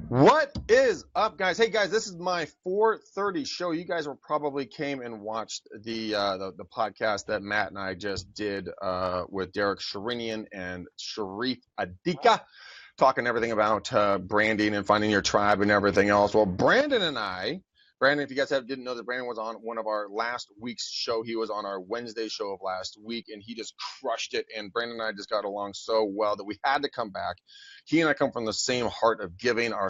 What is up, guys? Hey, guys, this is my 4:30 show. You guys probably came and watched the podcast that Matt and I just did with Derek Sharinian and Sharif Adika, talking everything about branding and finding your tribe and everything else. Well, Brandon, if you guys didn't know that Brandon was on one of our last week's show, he was on our Wednesday show of last week, and he just crushed it. And Brandon and I just got along so well that we had to come back. He and I come from the same heart of giving, I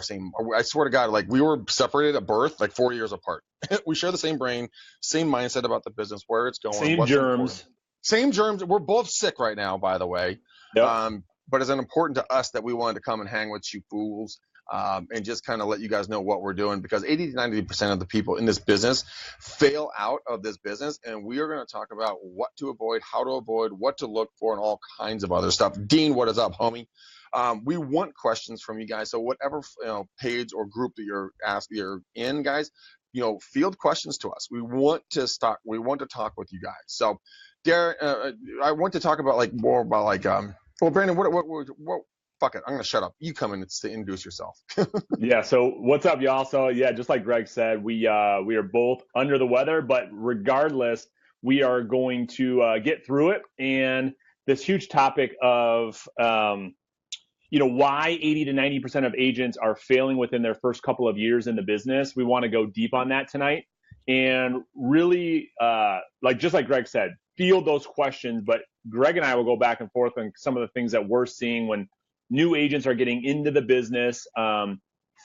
swear to God, like we were separated at birth, like 4 years apart. We share the same brain, same mindset about the business, where it's going, same what's germs. important. Same germs. We're both sick right now, by the way. Yep. But it's important to us that we wanted to come and hang with you fools. And just kind of let you guys know what we're doing, because 80 to 90% of the people in this business fail out of this business. And we are going to talk about what to avoid, how to avoid, what to look for, and all kinds of other stuff. Dean, what is up, homie? We want questions from you guys. So whatever page or group that you're in, guys, field questions to us. We want to talk with you guys. So, Derek, I want to talk about more about well, Brandon, what fuck it, I'm going to shut up. You come in to introduce yourself. Yeah, so what's up, y'all? So, yeah, just like Greg said, we are both under the weather, but regardless, we are going to get through it. And this huge topic of, why 80 to 90% of agents are failing within their first couple of years in the business. We want to go deep on that tonight and really, just like Greg said, field those questions. But Greg and I will go back and forth on some of the things that we're seeing when new agents are getting into the business,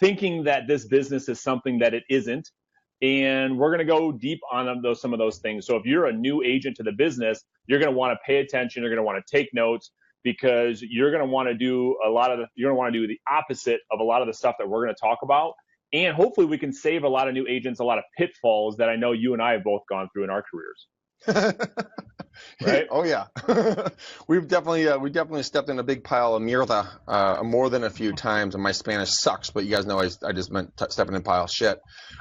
thinking that this business is something that it isn't. And we're going to go deep on some of those things. So if you're a new agent to the business, you're going to want to pay attention. You're going to want to take notes, because you're going to want to do the opposite of a lot of the stuff that we're going to talk about. And hopefully we can save a lot of new agents a lot of pitfalls that I know you and I have both gone through in our careers. Right? Oh yeah. we definitely stepped in a big pile of mierda more than a few times, and my Spanish sucks, but you guys know I just meant stepping in a pile of shit.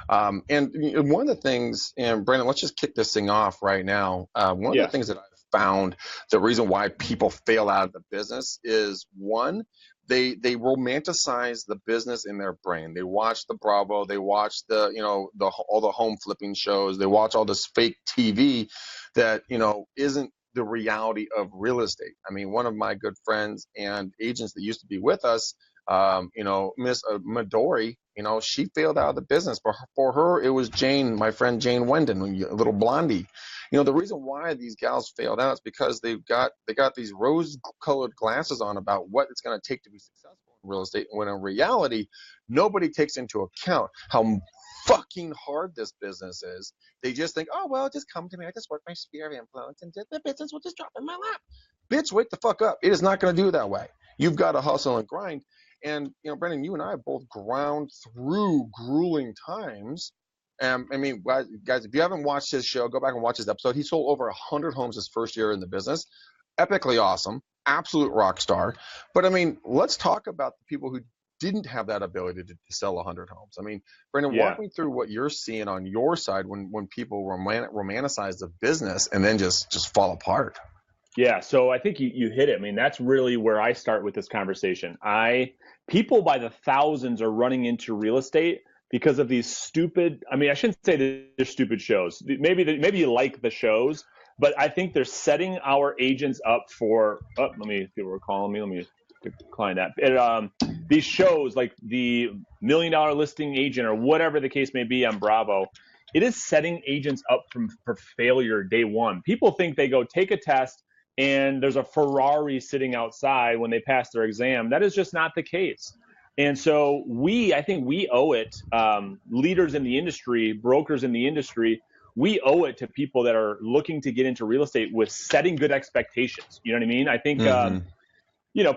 And one of the things, and Brandon, let's just kick this thing off right now. One of the things that I've found, the reason why people fail out of the business is, one, they romanticize the business in their brain. They watch the Bravo, they watch all the home flipping shows, they watch all this fake TV that isn't the reality of real estate. I mean, one of my good friends and agents that used to be with us, Miss Midori, she failed out of the business. But for her, it was Jane, my friend Jane Wendon, a little blondie. The reason why these gals failed out is because they got these rose-colored glasses on about what it's going to take to be successful in real estate, when in reality, nobody takes into account how fucking hard this business is. They just think, oh, well, just come to me. I just work my sphere of influence, and the business will just drop in my lap. Bitch, wake the fuck up. It is not going to do that way. You've got to hustle and grind. And, Brendan, you and I have both ground through grueling times. I mean, guys, if you haven't watched his show, go back and watch his episode. He sold over 100 homes his first year in the business. Epically awesome. Absolute rock star. But, I mean, let's talk about the people who didn't have that ability to sell 100 homes. I mean, Brandon, walk me through what you're seeing on your side when people romanticize the business and then just fall apart. Yeah, so I think you hit it. I mean, that's really where I start with this conversation. People by the thousands are running into real estate because of these stupid, I shouldn't say they're stupid shows. Maybe you like the shows, but I think they're setting our agents up for, let me see what we're calling me. Let me decline that. These shows like the $1 Million Listing Agent or whatever the case may be on Bravo, it is setting agents up for failure day one. People think they go take a test and there's a Ferrari sitting outside when they pass their exam. That is just not the case. And so I think we owe it, leaders in the industry, brokers in the industry, we owe it to people that are looking to get into real estate with setting good expectations. You know what I mean? I think,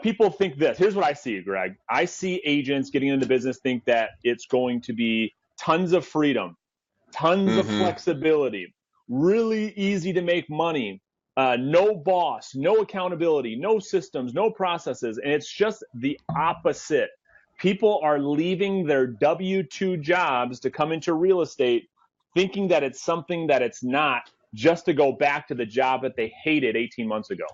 people think this. Here's what I see, Greg. I see agents getting into business think that it's going to be tons of freedom, tons of flexibility, really easy to make money, no boss, no accountability, no systems, no processes. And it's just the opposite. People are leaving their W-2 jobs to come into real estate thinking that it's something that it's not, just to go back to the job that they hated 18 months ago.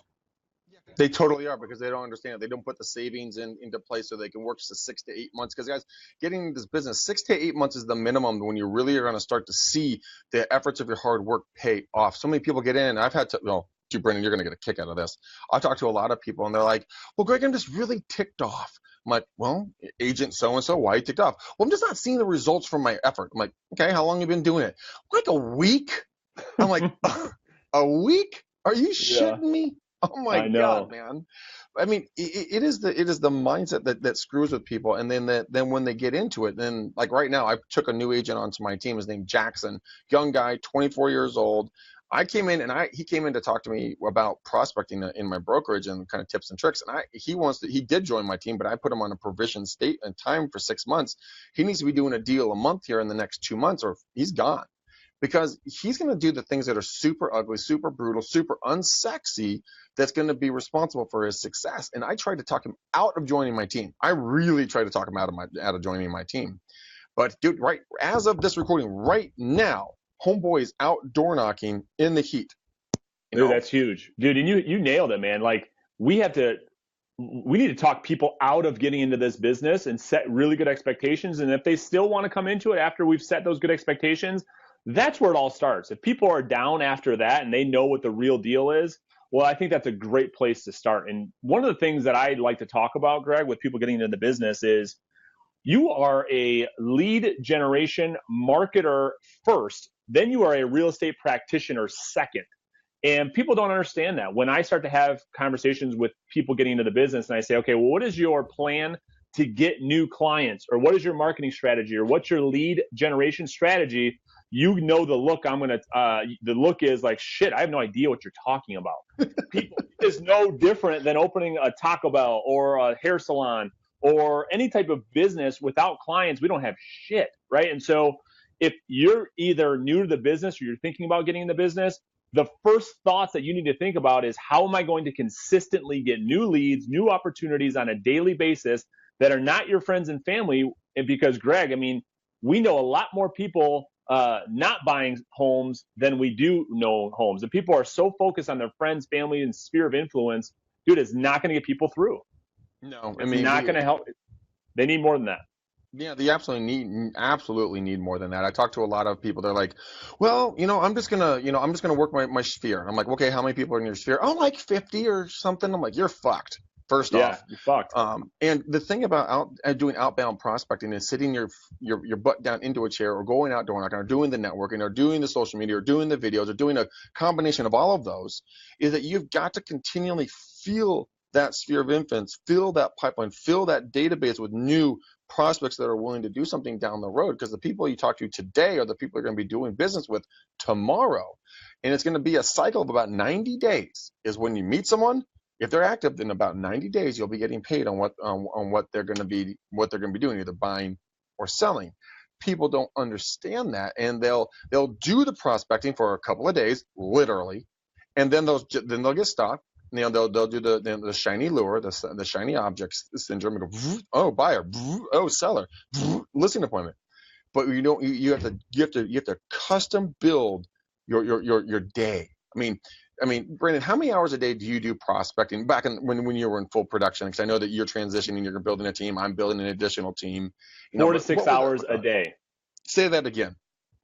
They totally are, because they don't understand. They don't put the savings into place so they can work just 6 to 8 months. Because guys, getting into this business, 6 to 8 months is the minimum when you really are going to start to see the efforts of your hard work pay off. So many people get in. I've had to, well, you, Brendan, you're going to get a kick out of this. I talk to a lot of people and they're like, well, Greg, I'm just really ticked off. I'm like, well, agent so-and-so, why are you ticked off? Well, I'm just not seeing the results from my effort. I'm like, okay, how long have you been doing it? Like a week. I'm like, a week? Are you Yeah, shitting me? Oh my I know. God, man. I mean, it is the mindset that screws with people, and then when they get into it, then like right now, I took a new agent onto my team. His name Jackson, young guy, 24 years old. I came in and he came in to talk to me about prospecting in my brokerage and kind of tips and tricks. And he did join my team, but I put him on a provision state and time for 6 months. He needs to be doing a deal a month here in the next 2 months, or he's gone, because he's going to do the things that are super ugly, super brutal, super unsexy, that's going to be responsible for his success. And I tried to talk him out of joining my team. I really tried to talk him out of joining my team. But dude, right as of this recording right now, homeboy is out door knocking in the heat. Dude, that's huge, dude. And you nailed it, man. Like we need to talk people out of getting into this business and set really good expectations. And if they still want to come into it after we've set those good expectations, that's where it all starts. If people are down after that and they know what the real deal is, well, I think that's a great place to start. And one of the things that I like to talk about, Greg, with people getting into the business is you are a lead generation marketer first, then you are a real estate practitioner second. And people don't understand that. When I start to have conversations with people getting into the business and I say, okay, well, what is your plan to get new clients? Or what is your marketing strategy? Or what's your lead generation strategy? You know the look the look is like, shit, I have no idea what you're talking about. People is no different than opening a Taco Bell or a hair salon or any type of business. Without clients, we don't have shit, right? And so if you're either new to the business or you're thinking about getting in the business, the first thoughts that you need to think about is, how am I going to consistently get new leads, new opportunities on a daily basis that are not your friends and family? And because, Greg, I mean, we know a lot more people not buying homes than we do know homes. And people are so focused on their friends, family, and sphere of influence, dude, it's not going to get people through. No, I It's mean, not going to help. They need more than that. yeah, they absolutely need more than that. I talk to a lot of people. They're like, well, I'm just gonna work my sphere. And I'm like, okay, how many people are in your sphere? Oh, like 50 or something. I'm like, you're fucked. First Yeah, off, you're fucked. and the thing about doing outbound prospecting is sitting your butt down into a chair, or going outdoor knocking, or doing the networking, or doing the social media, or doing the videos, or doing a combination of all of those, is that you've got to continually feel that sphere of influence, fill that pipeline, fill that database with new prospects that are willing to do something down the road, because the people you talk to today are the people you're going to be doing business with tomorrow. And it's going to be a cycle of about 90 days is when you meet someone. If they're active, in about 90 days, you'll be getting paid on what they're going to be doing, either buying or selling. People don't understand that, and they'll do the prospecting for a couple of days, literally, and then they'll get stopped. They'll do the shiny lure, the shiny object syndrome, and go, oh, buyer, oh, seller, listing appointment. But you have to custom build your day. I mean, Brandon, how many hours a day do you do prospecting back when you were in full production? Because I know that you're transitioning, you're building a team, I'm building an additional team. 4 to 6 hours a day. Say that again.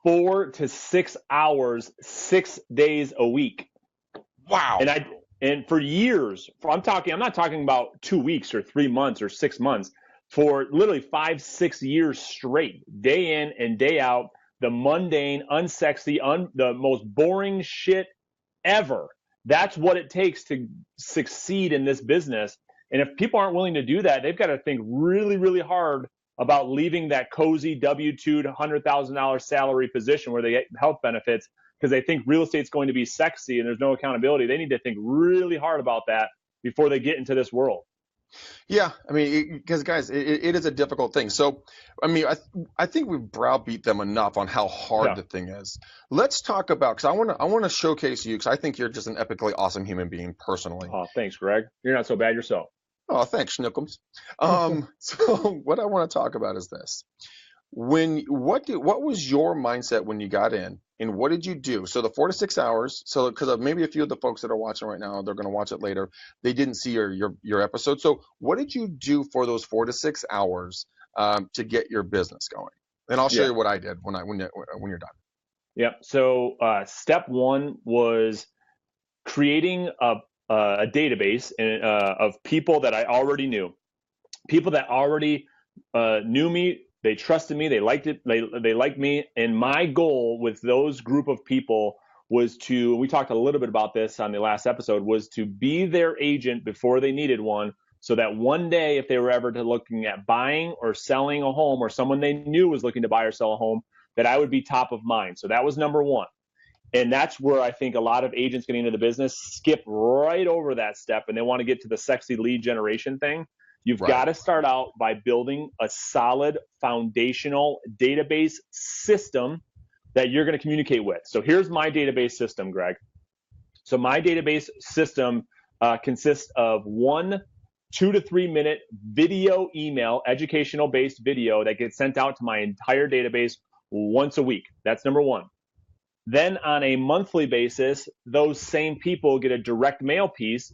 4 to 6 hours, 6 days a week. Wow. And for years, I'm not talking about 2 weeks or 3 months or 6 months, for literally 5, 6 years straight, day in and day out, the mundane, unsexy, the most boring shit ever. That's what it takes to succeed in this business. And if people aren't willing to do that, they've got to think really, really hard about leaving that cozy W-2 to $100,000 salary position where they get health benefits, because they think real estate's going to be sexy and there's no accountability. They need to think really hard about that before they get into this world. Yeah, I mean, because guys, it is a difficult thing. So, I mean, I think we've browbeat them enough on how hard the thing is. Let's talk about, because I want to showcase you, because I think you're just an epically awesome human being personally. Oh, thanks, Greg. You're not so bad yourself. Oh, thanks, Schnookums. So what I want to talk about is this. What was your mindset when you got in, and what did you do? So the 4 to 6 hours. So because maybe a few of the folks that are watching right now, they're going to watch it later. They didn't see your episode. So what did you do for those 4 to 6 hours to get your business going? And I'll show Yeah. you what I did when you're done. Yeah. So step one was creating a database of people that I already knew, people that already knew me. They trusted me. They liked it. They liked me. And my goal with those group of people was to, we talked a little bit about this on the last episode, was to be their agent before they needed one. So that one day, if they were ever looking at buying or selling a home, or someone they knew was looking to buy or sell a home, that I would be top of mind. So that was number one. And that's where I think a lot of agents getting into the business skip right over that step, and they want to get to the sexy lead generation thing. You've Right. got to start out by building a solid foundational database system that you're going to communicate with. So here's my database system, Greg. So my database system consists of 2 to 3 minute video email, educational based video that gets sent out to my entire database once a week. That's number one. Then on a monthly basis, those same people get a direct mail piece,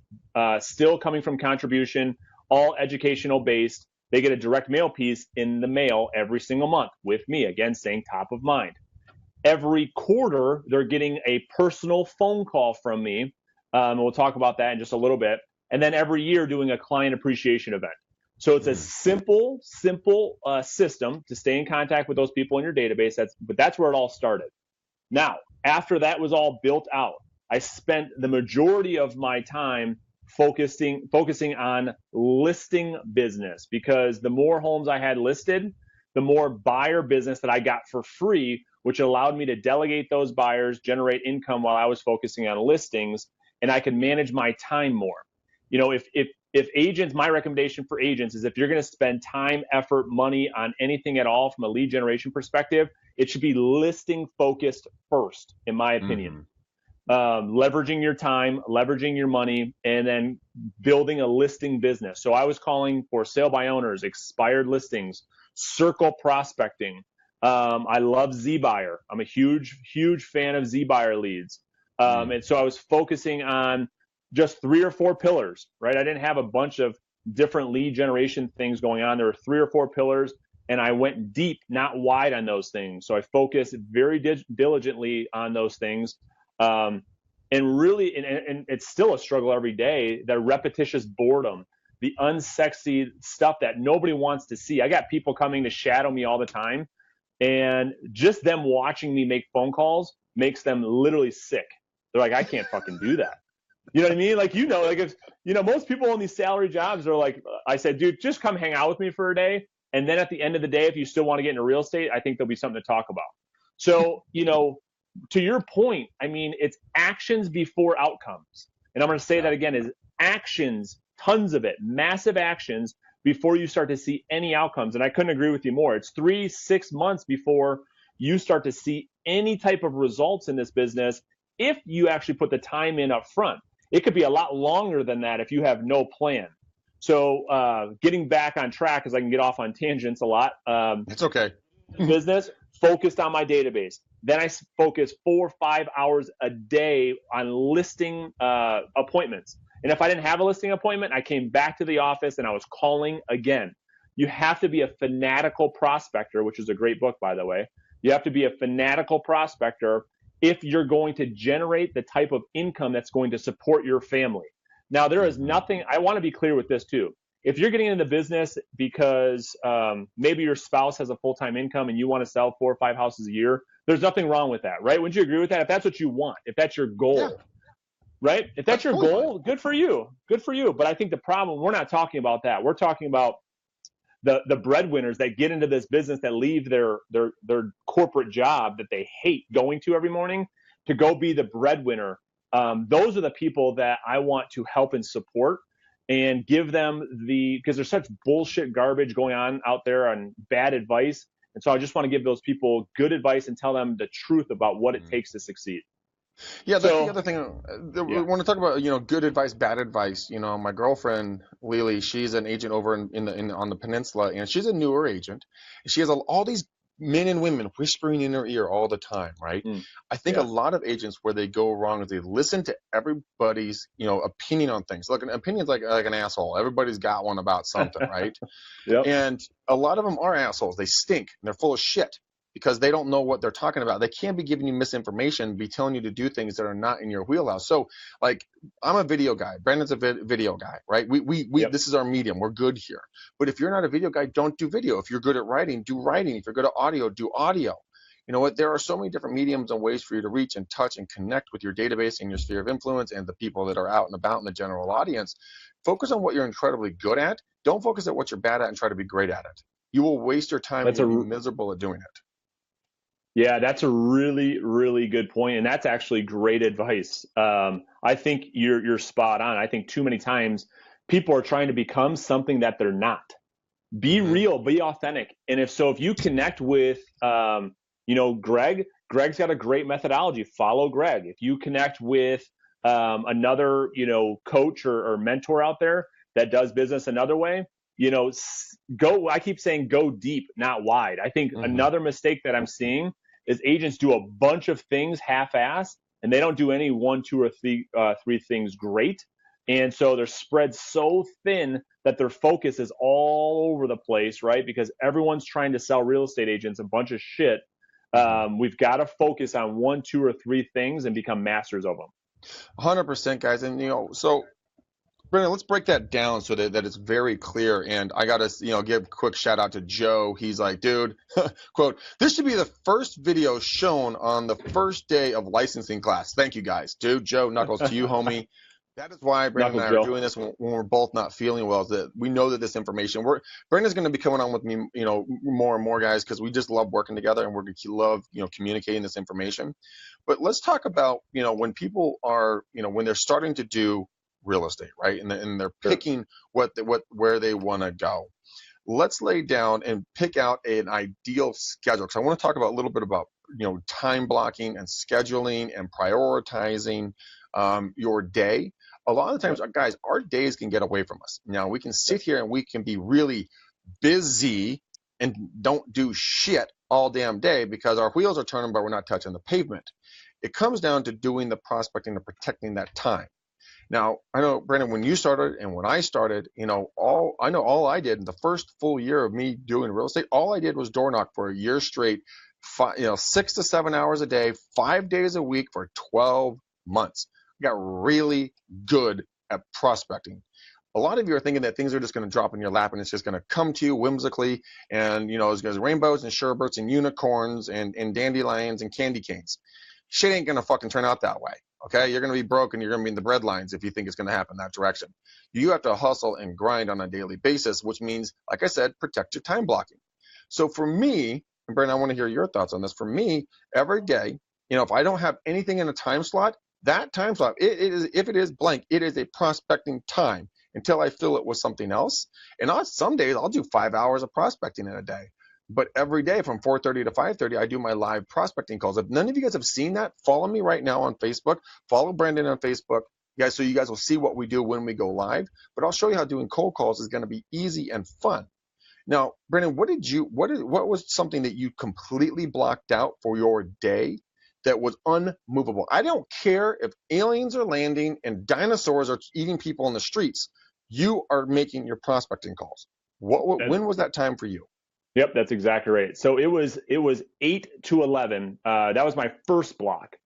still coming from contribution, all educational based. They get a direct mail piece in the mail every single month with me, again, staying top of mind. Every quarter, they're getting a personal phone call from me. And we'll talk about that in just a little bit. And then every year doing a client appreciation event. So it's a simple system to stay in contact with those people in your database. But that's where it all started. Now, after that was all built out, I spent the majority of my time focusing on listing business, because the more homes I had listed, the more buyer business that I got for free, which allowed me to delegate those buyers, generate income while I was focusing on listings, and I could manage my time more. You know, if agents, my recommendation for agents is, if you're going to spend time, effort, money on anything at all from a lead generation perspective, it should be listing focused first, in my opinion. Leveraging your time, leveraging your money, and then building a listing business. So I was calling for sale by owners, expired listings, circle prospecting. I love ZBuyer. I'm a huge fan of ZBuyer leads. And so I was focusing on just 3 or 4 pillars, right? I didn't have a bunch of different lead generation things going on. There were 3 or 4 pillars, and I went deep, not wide on those things. So I focused very diligently on those things. And really, and it's still a struggle every day, the repetitious boredom, the unsexy stuff that nobody wants to see. I got people coming to shadow me all the time, and just them watching me make phone calls makes them literally sick. They're like, I can't fucking do that. You know what I mean? Like, like, if, most people on these salary jobs are like, I said, dude, just come hang out with me for a day. And then at the end of the day, if you still want to get into real estate, I think there'll be something to talk about. So, to your point, I mean, it's actions before outcomes. And I'm going to say that again, is actions, tons of it, massive actions before you start to see any outcomes. And I couldn't agree with you more. It's 3-6 months before you start to see any type of results in this business, if you actually put the time in up front. It could be a lot longer than that if you have no plan. So getting back on track, because I can get off on tangents a lot. It's okay. Business, focused on my database. Then I focus 4 or 5 hours a day on listing appointments. And if I didn't have a listing appointment, I came back to the office and I was calling again. You have to be a fanatical prospector, which is a great book, by the way. You have to be a fanatical prospector if you're going to generate the type of income that's going to support your family. Now, there is nothing, I want to be clear with this too. If you're getting into business because maybe your spouse has a full-time income and you want to sell 4 or 5 houses a year, there's nothing wrong with that, right? Wouldn't you agree with that? If that's what you want, if that's your goal, right? If that's your goal, good for you. Good for you. But I think the problem, we're not talking about that. We're talking about the breadwinners that get into this business, that leave their corporate job that they hate going to every morning to go be the breadwinner. Those are the people that I want to help and support, and give them because there's such bullshit garbage going on out there and bad advice. And so I just want to give those people good advice and tell them the truth about what it takes to succeed. Yeah, that's the other thing. We want to talk about, good advice, bad advice. My girlfriend Lily, she's an agent over on the peninsula, and she's a newer agent. She has all these men and women whispering in their ear all the time, right? I think a Yeah. lot of agents where they go wrong is they listen to everybody's, opinion on things. Look, an opinion's like an asshole. Everybody's got one about something, right? Yep. And a lot of them are assholes. They stink and they're full of shit because they don't know what they're talking about. They can't be giving you misinformation, be telling you to do things that are not in your wheelhouse. So, like, I'm a video guy. Brandon's a video guy, right? We Yep. This is our medium. We're good here. But if you're not a video guy, don't do video. If you're good at writing, do writing. If you're good at audio, do audio. You know what? There are so many different mediums and ways for you to reach and touch and connect with your database and your sphere of influence and the people that are out and about in the general audience. Focus on what you're incredibly good at. Don't focus at what you're bad at and try to be great at it. You will waste your time and you'll be miserable at doing it. Yeah, that's a really, really good point, and that's actually great advice. I think you're spot on. I think too many times people are trying to become something that they're not. Be real, be authentic, and if you connect with, Greg's got a great methodology. Follow Greg. If you connect with another, coach or mentor out there that does business another way, go. I keep saying go deep, not wide. I think another mistake that I'm seeing is agents do a bunch of things half-assed, and they don't do any one, two, or three things great. And so they're spread so thin that their focus is all over the place, right? Because everyone's trying to sell real estate agents a bunch of shit. We've got to focus on one, two, or three things and become masters of them. 100%, guys. And, so Brendan, let's break that down so that it's very clear. And I got to, give a quick shout out to Joe. He's like, dude, quote, this should be the first video shown on the first day of licensing class. Thank you, guys. Dude, Joe, knuckles to you, homie. That is why Brandon and I are doing this when we're both not feeling well, is that we know that this information, Brandon's going to be coming on with me, more and more, guys, because we just love working together and we're going to love, communicating this information. But let's talk about, when people are, when they're starting to do real estate, right? And they're picking where they want to go. Let's lay down and pick out an ideal schedule, because I want to talk about a little bit about, time blocking and scheduling and prioritizing your day. A lot of the times, guys, our days can get away from us. Now, we can sit here and we can be really busy and don't do shit all damn day because our wheels are turning, but we're not touching the pavement. It comes down to doing the prospecting and protecting that time. Now, I know, Brandon, when you started and when I started, all I did in the first full year of me doing real estate, all I did was door knock for a year straight, 6 to 7 hours a day, 5 days a week for 12 months. I got really good at prospecting. A lot of you are thinking that things are just going to drop in your lap and it's just going to come to you whimsically, and it's going to be rainbows and sherbets and unicorns and dandelions and candy canes. Shit ain't going to fucking turn out that way. Okay, you're going to be broke and you're going to be in the breadlines if you think it's going to happen that direction. You have to hustle and grind on a daily basis, which means, like I said, protect your time blocking. So for me, and Brandon, I want to hear your thoughts on this. For me, every day, if I don't have anything in a time slot, that time slot, if it is blank, it is a prospecting time until I fill it with something else. And some days I'll do 5 hours of prospecting in a day. But every day from 4:30 to 5:30, I do my live prospecting calls. If none of you guys have seen that, follow me right now on Facebook. Follow Brandon on Facebook, guys, so you guys will see what we do when we go live. But I'll show you how doing cold calls is going to be easy and fun. Now, Brandon, what was something that you completely blocked out for your day that was unmovable? I don't care if aliens are landing and dinosaurs are eating people in the streets. You are making your prospecting calls. When was that time for you? Yep, that's exactly right. So it was 8 to 11. That was my first block.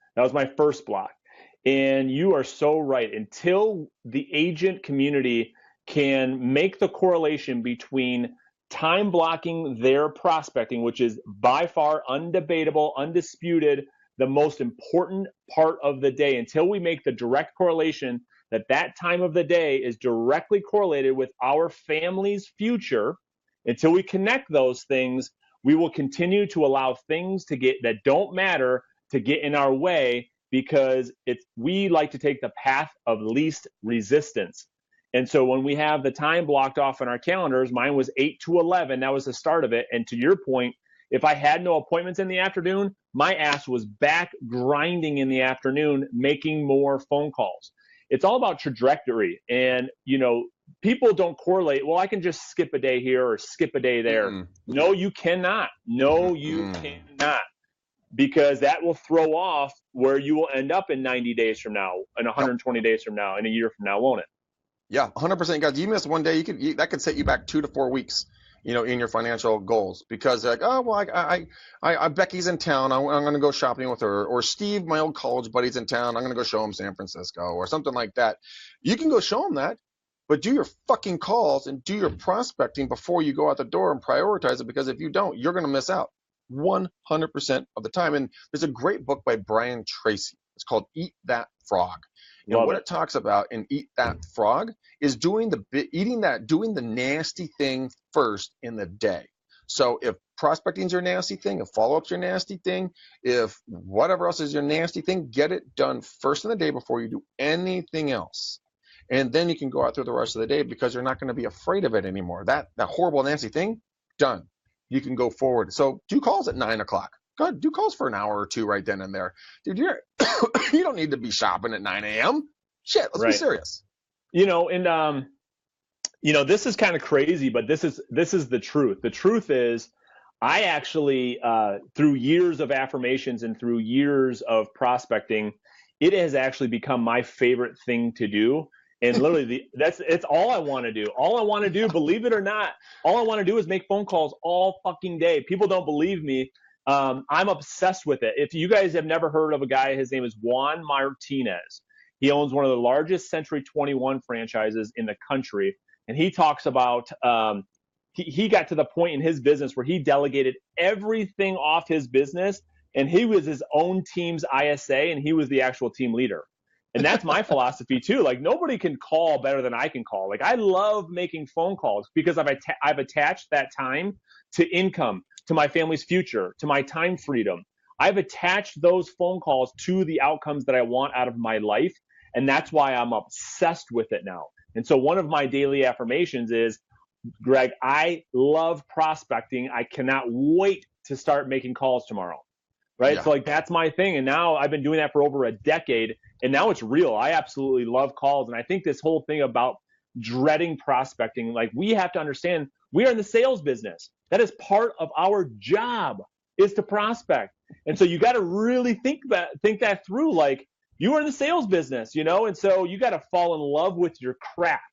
And you are so right. Until the agent community can make the correlation between time blocking their prospecting, which is by far undebatable, undisputed, the most important part of the day, until we make the direct correlation that time of the day is directly correlated with our family's future, until we connect those things, we will continue to allow things that don't matter to get in our way, because we like to take the path of least resistance. And so when we have the time blocked off in our calendars, mine was 8 to 11. That was the start of it. And to your point, if I had no appointments in the afternoon, my ass was back grinding in the afternoon, making more phone calls. It's all about trajectory. And, people don't correlate. Well, I can just skip a day here or skip a day there. Mm-mm. No, you cannot. No, you Mm-mm. cannot, because that will throw off where you will end up in 90 days from now, and Yep. 120 days from now, and a year from now, won't it? Yeah, 100%, guys. You miss one day, that could set you back 2 to 4 weeks, in your financial goals, because like, oh well, I Becky's in town. I'm going to go shopping with her, or Steve, my old college buddy's in town. I'm going to go show him San Francisco or something like that. You can go show him that, but do your fucking calls and do your prospecting before you go out the door and prioritize it, because if you don't, you're going to miss out 100% of the time. And there's a great book by Brian Tracy. It's called Eat That Frog. And Love what it. it talks about in Eat That Frog is doing the nasty thing first in the day. So if prospecting's your nasty thing, if follow-up's your nasty thing, if whatever else is your nasty thing, get it done first in the day before you do anything else. And then you can go out through the rest of the day, because you're not going to be afraid of it anymore. That horrible, nasty thing, done. You can go forward. So do calls at 9 o'clock. Go ahead, do calls for an hour or two right then and there. Dude, you don't need to be shopping at 9 a.m. Shit, let's be serious. And this is kind of crazy, but this is the truth. The truth is, I actually, through years of affirmations and through years of prospecting, it has actually become my favorite thing to do. And literally, it's all I want to do. All I want to do, believe it or not, all I want to do is make phone calls all fucking day. People don't believe me. I'm obsessed with it. If you guys have never heard of a guy, his name is Juan Martinez. He owns one of the largest Century 21 franchises in the country. And he talks about he got to the point in his business where he delegated everything off his business, and he was his own team's ISA, and he was the actual team leader. And that's my philosophy too. Like, nobody can call better than I can call. Like, I love making phone calls because I've attached that time to income, to my family's future, to my time freedom. I've attached those phone calls to the outcomes that I want out of my life. And that's why I'm obsessed with it now. And so one of my daily affirmations is, Greg, I love prospecting. I cannot wait to start making calls tomorrow. Right. Yeah. So like, that's my thing. And now I've been doing that for over a decade, and now it's real. I absolutely love calls. And I think this whole thing about dreading prospecting, like, we have to understand we are in the sales business. That is part of our job, is to prospect. And so you got to really think that through. Like, you are in the sales business, and so you got to fall in love with your craft.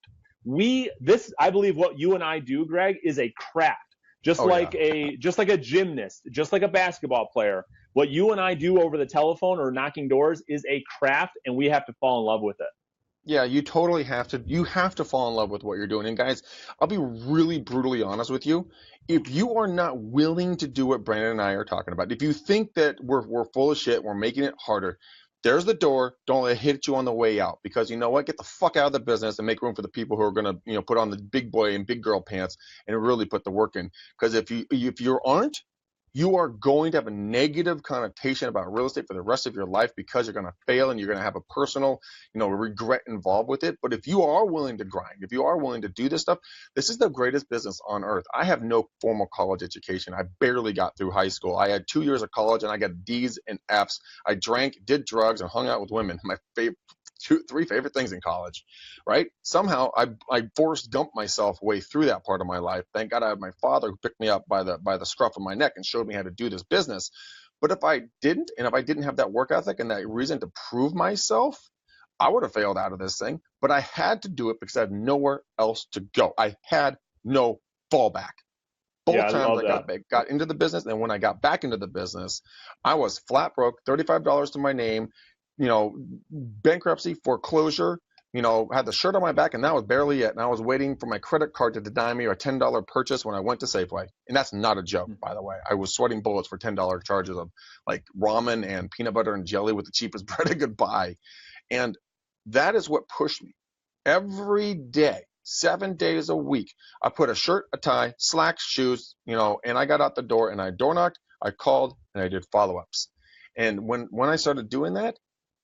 I believe what you and I do, Greg, is a craft. Just like a gymnast, just like a basketball player. What you and I do over the telephone or knocking doors is a craft, and we have to fall in love with it. Yeah, you totally have to. You have to fall in love with what you're doing. And guys, I'll be really brutally honest with you. If you are not willing to do what Brandon and I are talking about, if you think that we're full of shit, we're making it harder, there's the door. Don't let it hit you on the way out, because you know what? Get the fuck out of the business and make room for the people who are going to, put on the big boy and big girl pants and really put the work in. Because if you aren't, you are going to have a negative connotation about real estate for the rest of your life, because you're going to fail and you're going to have a personal, regret involved with it. But if you are willing to grind, if you are willing to do this stuff, this is the greatest business on earth. I have no formal college education. I barely got through high school. I had 2 years of college and I got D's and F's. I drank, did drugs, and hung out with women. My three favorite things in college, right? Somehow I Forrest Gump myself way through that part of my life. Thank God I have my father who picked me up by the scruff of my neck and showed me how to do this business. But if I didn't have that work ethic and that reason to prove myself, I would have failed out of this thing. But I had to do it because I had nowhere else to go. I had no fallback. Both times I got into the business, and when I got back into the business, I was flat broke, $35 to my name, bankruptcy, foreclosure, had the shirt on my back, and that was barely it. And I was waiting for my credit card to deny me a $10 purchase when I went to Safeway. And that's not a joke, by the way. I was sweating bullets for $10 charges of like ramen and peanut butter and jelly with the cheapest bread I could buy. And that is what pushed me. Every day, 7 days a week, I put a shirt, a tie, slacks, shoes, and I got out the door and I door knocked, I called, and I did follow-ups. And when I started doing that,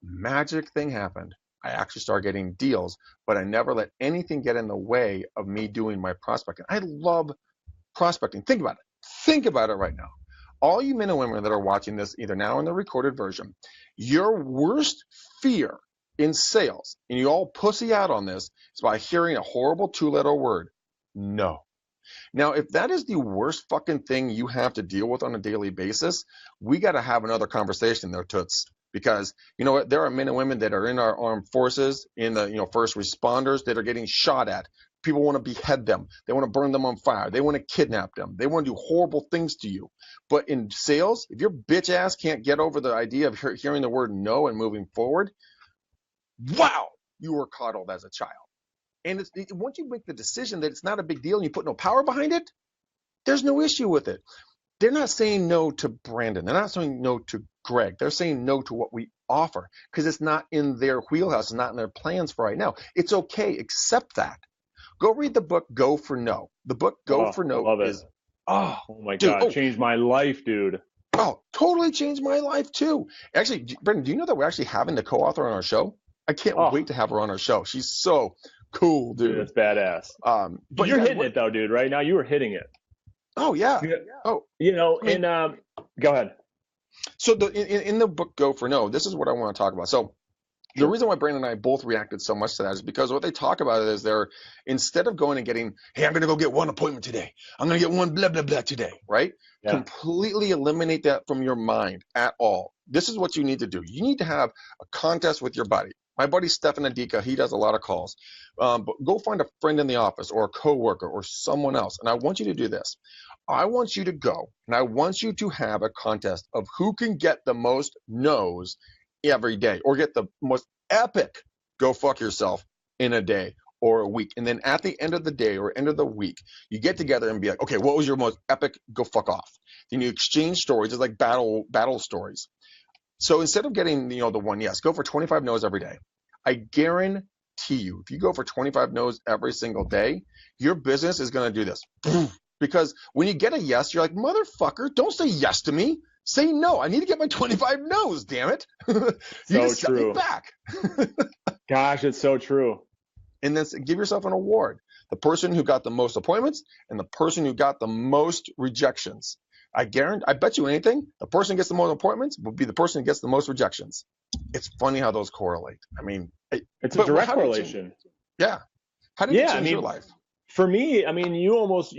magic thing happened. I actually started getting deals, but I never let anything get in the way of me doing my prospecting. I love prospecting. Think about it. Think about it right now. All you men and women that are watching this, either now or in the recorded version, your worst fear in sales, and you all pussy out on this, is by hearing a horrible 2-letter word, no. Now, if that is the worst fucking thing you have to deal with on a daily basis, we got to have another conversation there, Toots. Because you know what, there are men and women that are in our armed forces, in the first responders that are getting shot at. People want to behead them. They want to burn them on fire. They want to kidnap them. They want to do horrible things to you. But in sales, if your bitch ass can't get over the idea of hearing the word no and moving forward, wow, you were coddled as a child. And once you make the decision that it's not a big deal and you put no power behind it, there's no issue with it. They're not saying no to Brandon. They're not saying no to Greg. They're saying no to what we offer because it's not in their wheelhouse. It's not in their plans for right now. It's okay. Accept that. Go read the book, Go for No. The book, Go for No, is, oh my God, changed my life, dude. Oh, totally changed my life too. Actually, Brendan, do you know that we're actually having the co-author on our show? I can't wait to have her on our show. She's so cool, dude. That's badass. But you're hitting it though, dude. Right now, you were hitting it. Oh yeah. Oh, go ahead. So in the book Go for No, this is what I want to talk about. So the reason why Brandon and I both reacted so much to that is because what they talk about is instead of going and getting, hey, I'm going to go get one appointment today. I'm going to get one blah, blah, blah today, right? Yeah. Completely eliminate that from your mind at all. This is what you need to do. You need to have a contest with your buddy. My buddy Stefan Adika, he does a lot of calls. But go find a friend in the office or a coworker or someone else. And I want you to do this. I want you to go and I want you to have a contest of who can get the most no's every day or get the most epic go fuck yourself in a day or a week. And then at the end of the day or end of the week, you get together and be like, okay, what was your most epic go fuck off? Then you exchange stories. It's like battle stories. So instead of getting, the one yes, go for 25 no's every day. I guarantee you, if you go for 25 no's every single day, your business is going to do this. Because when you get a yes, you're like, motherfucker, don't say yes to me. Say no. I need to get my 25 no's, damn it. You so true. Set me back. Gosh, it's so true. And then give yourself an award. The person who got the most appointments and the person who got the most rejections. I bet you anything, the person who gets the most appointments will be the person who gets the most rejections. It's funny how those correlate. I mean, it's a direct correlation. Yeah. How did it change your life? For me, I mean, you almost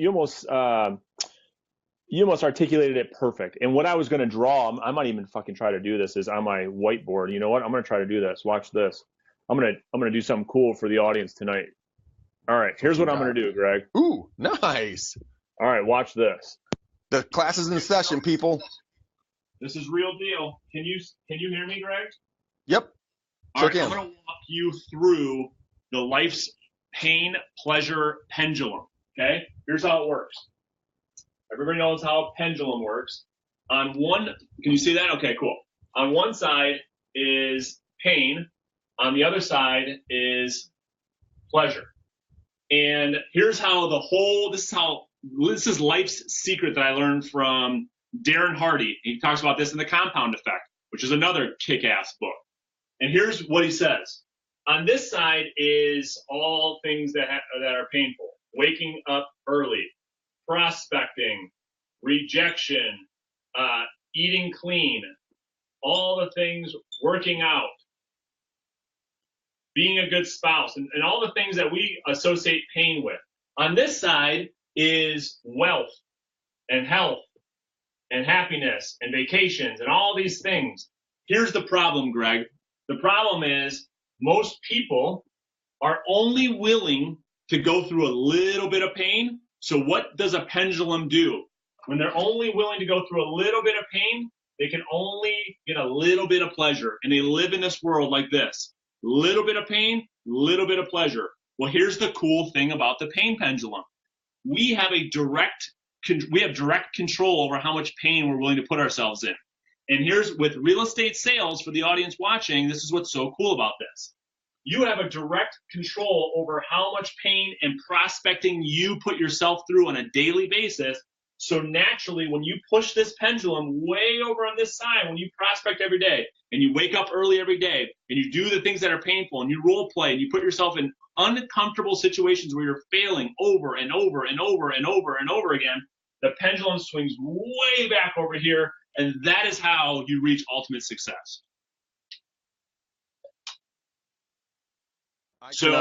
articulated it perfect. And what I was going to draw, I might even fucking try to do this, is on my whiteboard. You know what? I'm going to try to do this. Watch this. I'm going to do something cool for the audience tonight. All right, here's what I'm going to do, Greg. Ooh, nice. All right, watch this. The class is in session, people. This is real deal. Can you hear me, Greg? Yep. All right, I'm going to walk you through the life's pain pleasure pendulum. Okay, here's how it works. Everybody knows how a pendulum works. Can you see that? Okay, cool. On one side is pain. On the other side is pleasure. And here's how this is life's secret that I learned from Darren Hardy. He talks about this in The Compound Effect, which is another kick-ass book. And here's what he says. On this side is all things that are painful. Waking up early, prospecting, rejection, eating clean, all the things, working out, being a good spouse, and all the things that we associate pain with. On this side is wealth and health and happiness and vacations and all these things. Here's the problem, Greg. The problem is most people are only willing to go through a little bit of pain. So what does a pendulum do? When they're only willing to go through a little bit of pain, they can only get a little bit of pleasure. And they live in this world like this. Little bit of pain, little bit of pleasure. Well, here's the cool thing about the pain pendulum. We have direct control over how much pain we're willing to put ourselves in. And here's with real estate sales, for the audience watching, this is what's so cool about this. You have a direct control over how much pain and prospecting you put yourself through on a daily basis. So naturally, when you push this pendulum way over on this side, when you prospect every day and you wake up early every day and you do the things that are painful and you role play and you put yourself in uncomfortable situations where you're failing over and over and over and over and over again, the pendulum swings way back over here, and that is how you reach ultimate success. So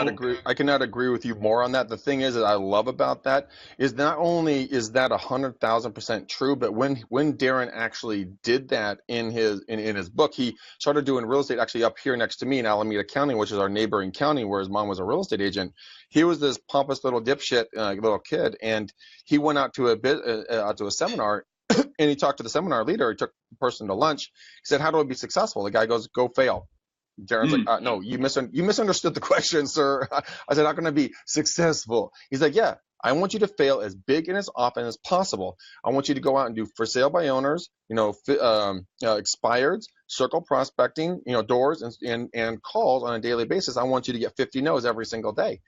I cannot agree with you more on that. The thing is that I love about that is not only is that 100,000% true, but when Darren actually did that in his book, he started doing real estate actually up here next to me in Alameda County, which is our neighboring county, where his mom was a real estate agent. He was this pompous little dipshit little kid, and he went out to a seminar. And he talked to the seminar leader. He took the person to lunch. He said, "How do I be successful?" The guy goes, "Go fail." Darren's like, no, you misunderstood the question, sir. I said, "How can I be successful?" He's like, "Yeah, I want you to fail as big and as often as possible. I want you to go out and do for sale by owners, expireds, circle prospecting, doors and calls on a daily basis. I want you to get 50 no's every single day."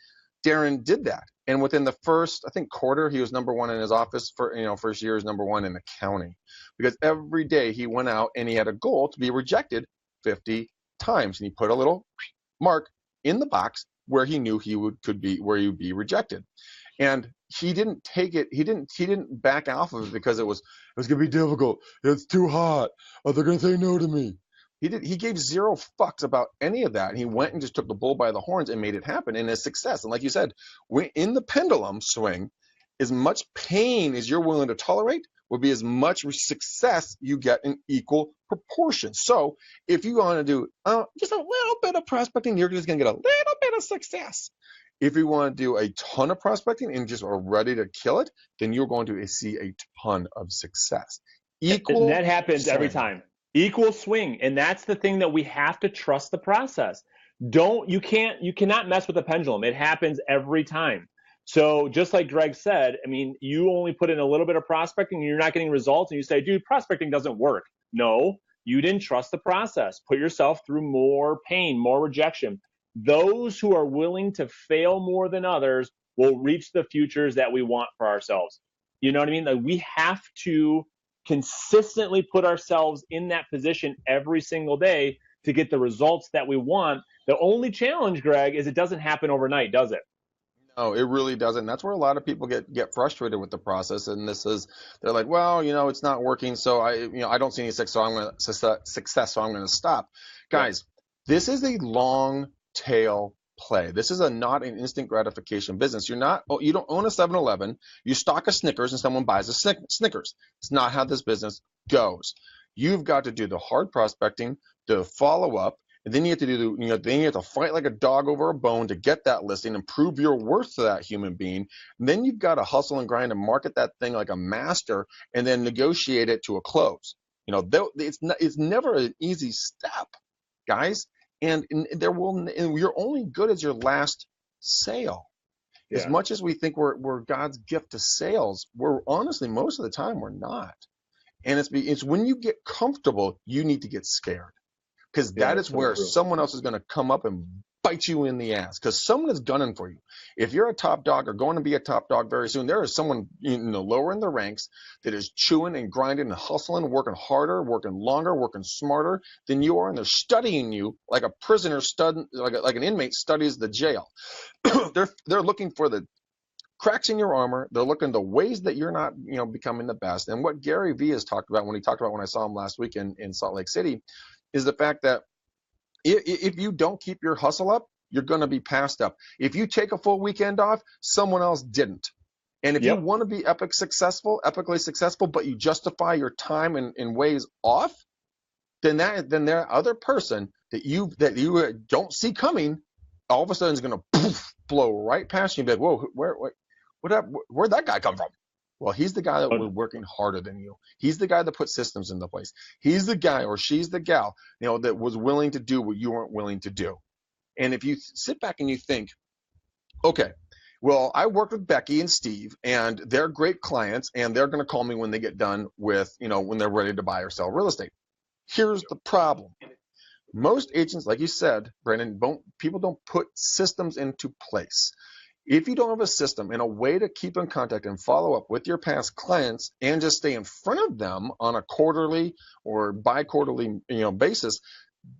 Darren did that, and within the first, I think, quarter, he was number one in his office. First year is number one in the county, because every day he went out and he had a goal to be rejected 50 times, and he put a little mark in the box where he knew he would be rejected. And he didn't take it, he didn't back off of it because it was gonna be difficult, it's too hot, they're gonna say no to me. He gave zero fucks about any of that, and he went and just took the bull by the horns and made it happen in his success. And like you said, in the pendulum swing, as much pain as you're willing to tolerate will be as much success you get in equal proportion. So if you want to do just a little bit of prospecting, you're just going to get a little bit of success. If you want to do a ton of prospecting and just are ready to kill it, then you're going to see a ton of success. And that happens every time. Equal swing. And that's the thing that we have to trust the process. You cannot mess with the pendulum. It happens every time. So just like Greg said, I mean, you only put in a little bit of prospecting and you're not getting results, and you say, dude, prospecting doesn't work. No, you didn't trust the process. Put yourself through more pain, more rejection. Those who are willing to fail more than others will reach the futures that we want for ourselves. You know what I mean? Like, we have to consistently put ourselves in that position every single day to get the results that we want. The only challenge, Greg, is it doesn't happen overnight, does it? No, it really doesn't. That's where a lot of people get frustrated with the process. And they're like, well, it's not working, so I don't see any success, so I'm going to stop. Guys, this is a long tail play. This is not an instant gratification business. You don't own a 7-Eleven. You stock a Snickers and someone buys a Snickers. It's not how this business goes. You've got to do the hard prospecting, the follow up, and then you have to then you have to fight like a dog over a bone to get that listing and prove your worth to that human being. And then you've got to hustle and grind and market that thing like a master, and then negotiate it to a close. It's never an easy step, guys. And you're only good as your last sale. Yeah. As much as we think we're God's gift to sales, we're honestly, most of the time, we're not. And it's when you get comfortable, you need to get scared. Because that is where someone else is going to come up and bite you in the ass, because someone is gunning for you. If you're a top dog or going to be a top dog very soon, there is someone lower in the ranks that is chewing and grinding and hustling, working harder, working longer, working smarter than you are, and they're studying you like a prisoner like an inmate studies the jail. They're looking for the cracks in your armor. They're looking the ways that you're not becoming the best. And what Gary Vee has talked about when I saw him last week in Salt Lake City is the fact that if you don't keep your hustle up, you're going to be passed up. If you take a full weekend off, someone else didn't. And if you want to be epically successful, but you justify your time in ways off, then that other person that you don't see coming, all of a sudden is going to blow right past you and be like, whoa, where'd that guy come from? Well, he's the guy that was working harder than you. He's the guy that put systems into place. He's the guy, or she's the gal, that was willing to do what you weren't willing to do. And if you sit back and you think, okay, well, I worked with Becky and Steve, and they're great clients, and they're going to call me when they get done with, when they're ready to buy or sell real estate. Here's the problem. Most agents, like you said, Brandon, people don't put systems into place. If you don't have a system and a way to keep in contact and follow up with your past clients and just stay in front of them on a quarterly or bi-quarterly basis,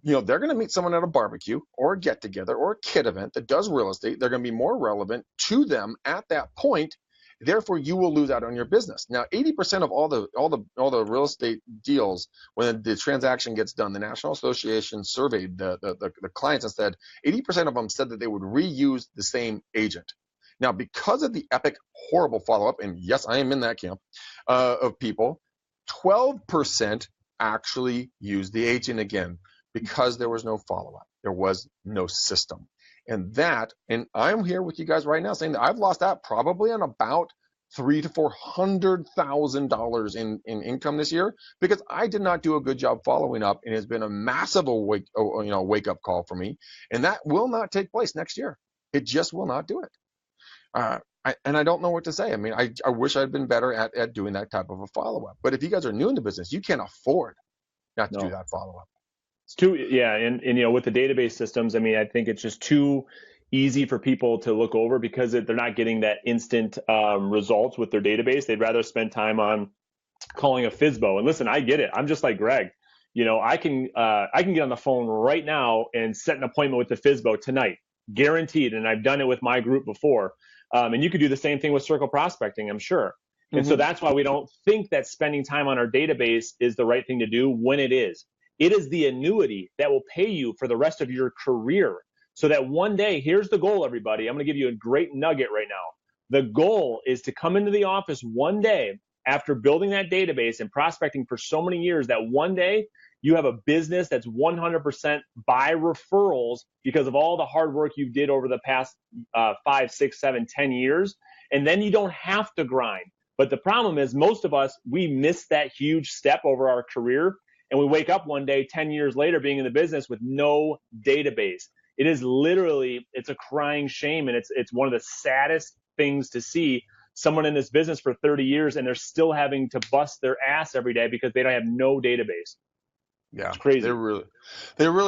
they're going to meet someone at a barbecue or a get-together or a kid event that does real estate. They're going to be more relevant to them at that point Therefore, you will lose out on your business. Now, 80% of all the real estate deals, when the transaction gets done, the National Association surveyed the clients and said 80% of them said that they would reuse the same agent. Now, because of the epic, horrible follow-up, and yes, I am in that camp of people, 12% actually used the agent again because there was no follow-up. There was no system. And I'm here with you guys right now saying that I've lost out probably on about $300,000 to $400,000 in income this year because I did not do a good job following up, and it's been a massive wake up call for me. And that will not take place next year. It just will not do it. And I don't know what to say. I mean, I wish I'd been better at doing that type of a follow-up. But if you guys are new in the business, you can't afford not to do that follow-up. It's too, yeah. And, with the database systems, I mean, I think it's just too easy for people to look over because they're not getting that instant results with their database. They'd rather spend time on calling a FSBO. And listen, I get it. I'm just like Greg. I can get on the phone right now and set an appointment with the FSBO tonight, guaranteed. And I've done it with my group before. And you could do the same thing with circle prospecting, I'm sure. And so that's why we don't think that spending time on our database is the right thing to do when it is. It is the annuity that will pay you for the rest of your career. So that one day, here's the goal, everybody. I'm going to give you a great nugget right now. The goal is to come into the office one day after building that database and prospecting for so many years that one day you have a business that's 100% by referrals because of all the hard work you did over the past 5, 6, 7, 10 years. And then you don't have to grind. But the problem is most of us, we miss that huge step over our career. And we wake up one day, 10 years later, being in the business with no database. It is literally, it's a crying shame. And it's one of the saddest things to see someone in this business for 30 years and they're still having to bust their ass every day because they don't have no database. Yeah, it's crazy. They really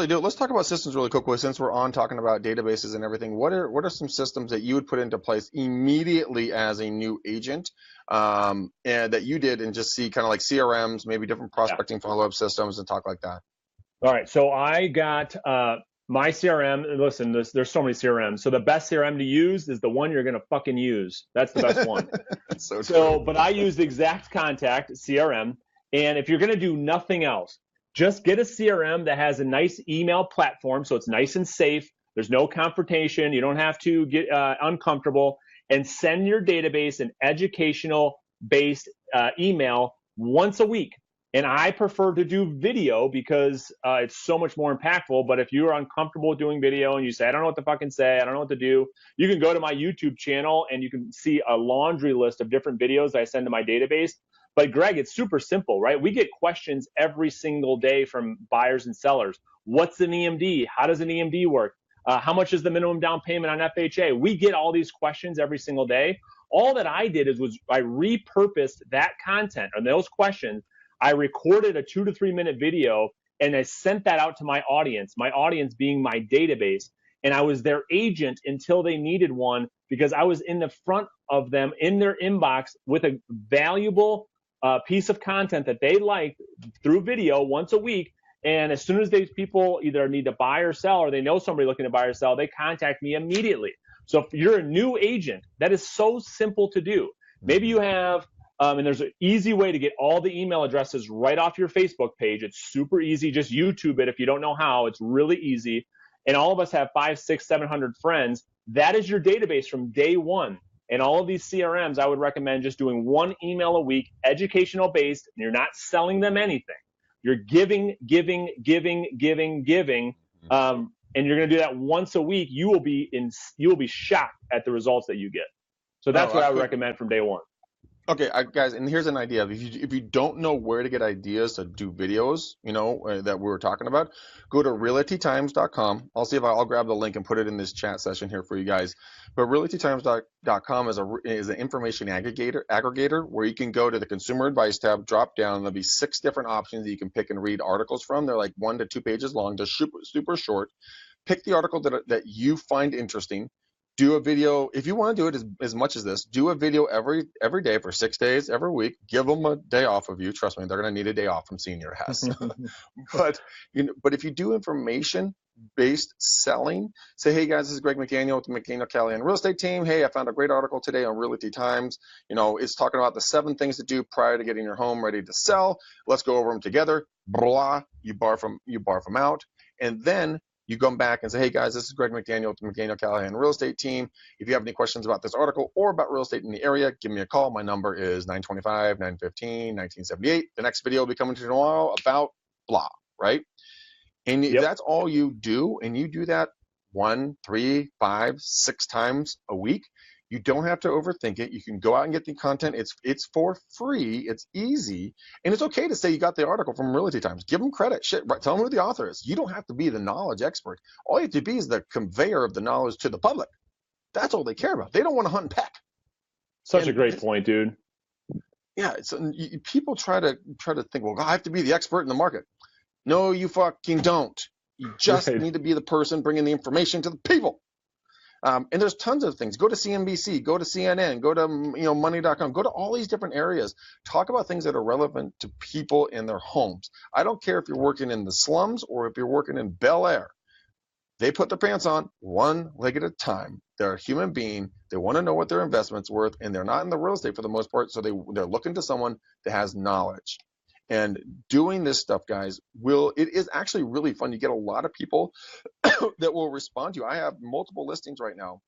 do. Let's talk about systems really quickly since we're on talking about databases and everything. What are some systems that you would put into place immediately as a new agent, and that you did, and just see kind of like CRMs, maybe different prospecting follow-up systems, and talk like that? All right. So I got my CRM. Listen, there's so many CRMs. So the best CRM to use is the one you're going to fucking use. That's the best one. But I use Exact Contact CRM. And if you're going to do nothing else, just get a CRM that has a nice email platform so it's nice and safe. There's no confrontation. You don't have to get uncomfortable. And send your database an educational-based email once a week. And I prefer to do video because it's so much more impactful. But if you're uncomfortable doing video and you say, I don't know what to fucking say, I don't know what to do, you can go to my YouTube channel and you can see a laundry list of different videos that I send to my database. But Greg, it's super simple, right? We get questions every single day from buyers and sellers. What's an EMD? How does an EMD work? How much is the minimum down payment on FHA? We get all these questions every single day. All that I did was I repurposed that content and those questions. I recorded a 2 to 3 minute video and I sent that out to my audience being my database. And I was their agent until they needed one because I was in the front of them in their inbox with a valuable piece of content that they liked through video once a week. And as soon as these people either need to buy or sell, or they know somebody looking to buy or sell, they contact me immediately. So if you're a new agent, that is so simple to do. Maybe you have, and there's an easy way to get all the email addresses right off your Facebook page. It's super easy. Just YouTube it if you don't know how. It's really easy. And all of us have 500, 600, 700 friends. That is your database from day one. And all of these CRMs, I would recommend just doing one email a week, educational based, and you're not selling them anything. You're giving, and you're going to do that once a week. You will be shocked at the results that you get. So that's what I would recommend from day one. Okay, guys, and here's an idea. If you don't know where to get ideas to do videos, that we were talking about, go to realtytimes.com. I'll see if I'll grab the link and put it in this chat session here for you guys. But realtytimes.com is an information aggregator where you can go to the consumer advice tab, drop down, and there'll be 6 different options that you can pick and read articles from. They're like 1 to 2 pages long, just super short. Pick the article that you find interesting. Do a video. If you want to do it as much as this, do a video every day for 6 days, every week. Give them a day off of you. Trust me, they're going to need a day off from seeing your ass. But if you do information, based selling. Say, hey guys, this is Greg McDaniel with the McDaniel Callahan Real Estate Team. Hey, I found a great article today on Realty Times. It's talking about the 7 things to do prior to getting your home ready to sell. Let's go over them together. Blah. You barf them out, and then you come back and say, hey guys, this is Greg McDaniel with the McDaniel Callahan Real Estate Team. If you have any questions about this article or about real estate in the area, give me a call. My number is 925-915-1978. The next video will be coming to you tomorrow about blah, right? And that's all you do, and you do that 1, 3, 5, 6 times a week. You don't have to overthink it. You can go out and get the content. It's for free. It's easy. And it's okay to say you got the article from Realty Times. Give them credit. Shit, right? Tell them who the author is. You don't have to be the knowledge expert. All you have to be is the conveyor of the knowledge to the public. That's all they care about. They don't want to hunt and peck. Such a great point, dude. Yeah, people try to think, well, I have to be the expert in the market. No, you fucking don't. You just need to be the person bringing the information to the people. And there's tons of things. Go to CNBC, go to CNN, go to money.com, go to all these different areas. Talk about things that are relevant to people in their homes. I don't care if you're working in the slums or if you're working in Bel Air. They put their pants on one leg at a time. They're a human being. They want to know what their investment's worth, and they're not in the real estate for the most part, so they're looking to someone that has knowledge. And doing this stuff, guys, it is actually really fun. You get a lot of people that will respond to you. I have multiple listings right now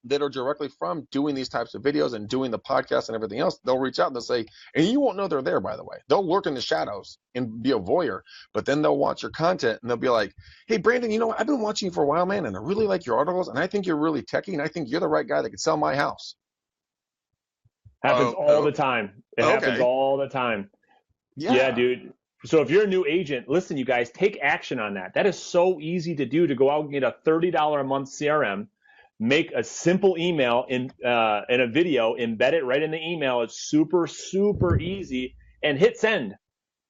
that are directly from doing these types of videos and doing the podcast and everything else. They'll reach out and they'll say, and you won't know they're there, by the way. They'll lurk in the shadows and be a voyeur, but then they'll watch your content and they'll be like, hey, Brandon, I've been watching you for a while, man, and I really like your articles, and I think you're really techie, and I think you're the right guy that could sell my house. Happens all the time. It happens all the time. Yeah, dude. So if you're a new agent, listen, you guys, take action on that. That is so easy to do, to go out and get a $30 a month CRM, make a simple email in a video, embed it right in the email. It's super, super easy, and hit send.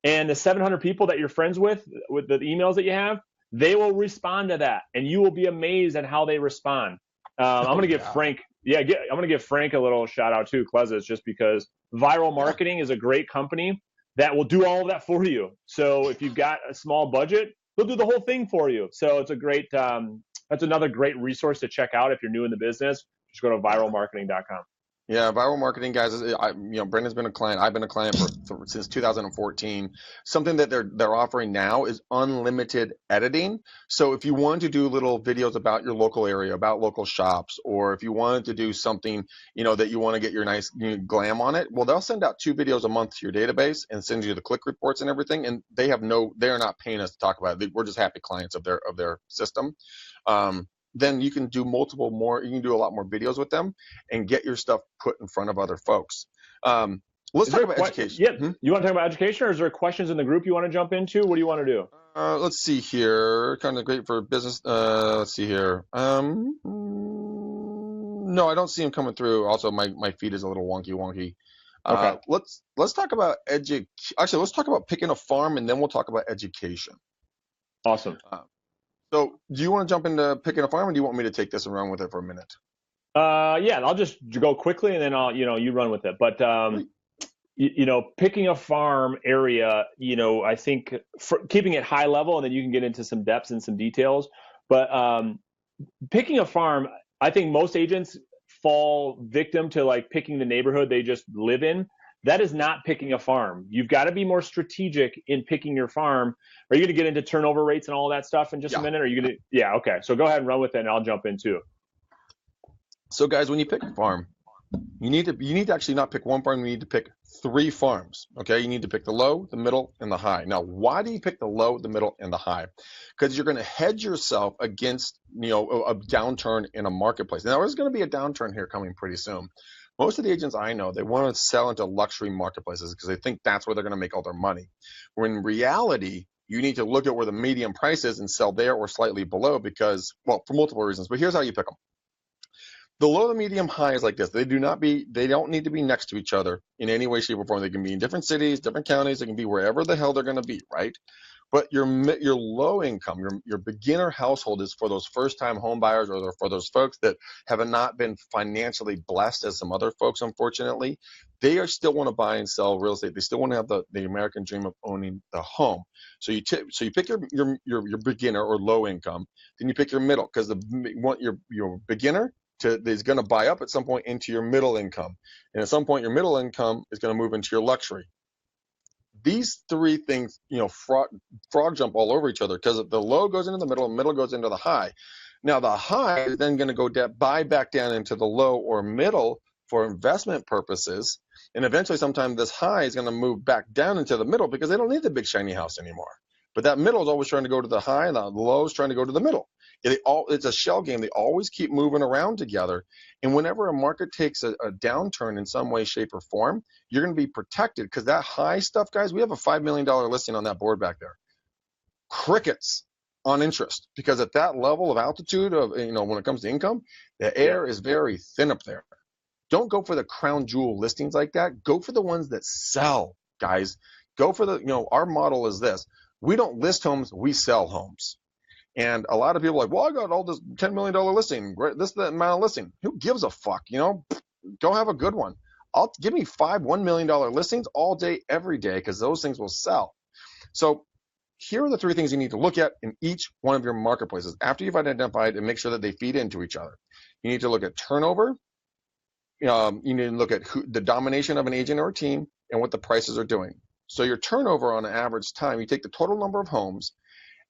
And the 700 people that you're friends with the emails that you have, they will respond to that, and you will be amazed at how they respond. I'm going to give Frank, I'm going to give Frank a little shout out too, Klezes, just because Viral Marketing is a great company that will do all of that for you. So if you've got a small budget, they'll do the whole thing for you. So it's a great, that's another great resource to check out if you're new in the business. Just go to viralmarketing.com. Yeah, Viral Marketing, guys. Brendan's been a client. I've been a client since 2014. Something that they're offering now is unlimited editing. So if you want to do little videos about your local area, about local shops, or if you wanted to do something, that you want to get your nice glam on it, well, they'll send out 2 videos a month to your database and send you the click reports and everything. And they are not paying us to talk about it. We're just happy clients of their system. Then you can do you can do a lot more videos with them and get your stuff put in front of other folks. Let's talk about education. Yeah. You want to talk about education, or is there questions in the group you want to jump into? What do you want to do? Let's see here. Kind of great for business. Let's see here. No, I don't see them coming through. Also, my feed is a little wonky. Okay. Let's talk about Actually, let's talk about picking a farm, and then we'll talk about education. Awesome. So do you want to jump into picking a farm, or do you want me to take this and run with it for a minute? Yeah, I'll just go quickly, and then you run with it. But, picking a farm area, I think keeping it high level, and then you can get into some depths and some details. But picking a farm, I think most agents fall victim to picking the neighborhood they just live in. That is not picking a farm. You've got to be more strategic in picking your farm. Are you going to get into turnover rates and all that stuff in just a minute? Are you going to? Yeah, okay. So go ahead and run with it, and I'll jump in too. So guys, when you pick a farm, you need to actually not pick one farm. You need to pick 3 farms. Okay, you need to pick the low, the middle, and the high. Now, why do you pick the low, the middle, and the high? Because you're going to hedge yourself against a downturn in a marketplace. Now, there's going to be a downturn here coming pretty soon. Most of the agents I know, they want to sell into luxury marketplaces because they think that's where they're going to make all their money. When in reality, you need to look at where the median price is and sell there or slightly below because, well, for multiple reasons. But here's how you pick them. The low, the medium, high is like this. They don't need to be next to each other in any way, shape, or form. They can be in different cities, different counties. They can be wherever the hell they're going to be, right? But your low income, your beginner household is for those first time home buyers, or for those folks that have not been financially blessed as some other folks, unfortunately. They are still want to buy and sell real estate. They still want to have the American dream of owning the home. So you pick your beginner or low income, then you pick your middle, because your beginner is going to buy up at some point into your middle income, and at some point your middle income is going to move into your luxury. These three things, frog jump all over each other, because the low goes into the middle goes into the high. Now the high is then going to go buy back down into the low or middle for investment purposes, and eventually sometime this high is going to move back down into the middle, because they don't need the big shiny house anymore. But that middle is always trying to go to the high, and the low is trying to go to the middle. It's a shell game. They always keep moving around together. And whenever a market takes a downturn in some way, shape, or form, you're going to be protected, because that high stuff, guys, we have a $5 million listing on that board back there. Crickets on interest, because at that level of altitude of, when it comes to income, the air is very thin up there. Don't go for the crown jewel listings like that. Go for the ones that sell, guys. Go for our model is this. We don't list homes, we sell homes. And a lot of people are like, well, I got all this $10 million listing, this, that amount of listing. Who gives a fuck? Go have a good one. Give me 5 $1 million listings all day, every day, because those things will sell. So here are the three things you need to look at in each one of your marketplaces after you've identified, and make sure that they feed into each other. You need to look at turnover. You need to look at the domination of an agent or a team, and what the prices are doing. So your turnover on an average time, you take the total number of homes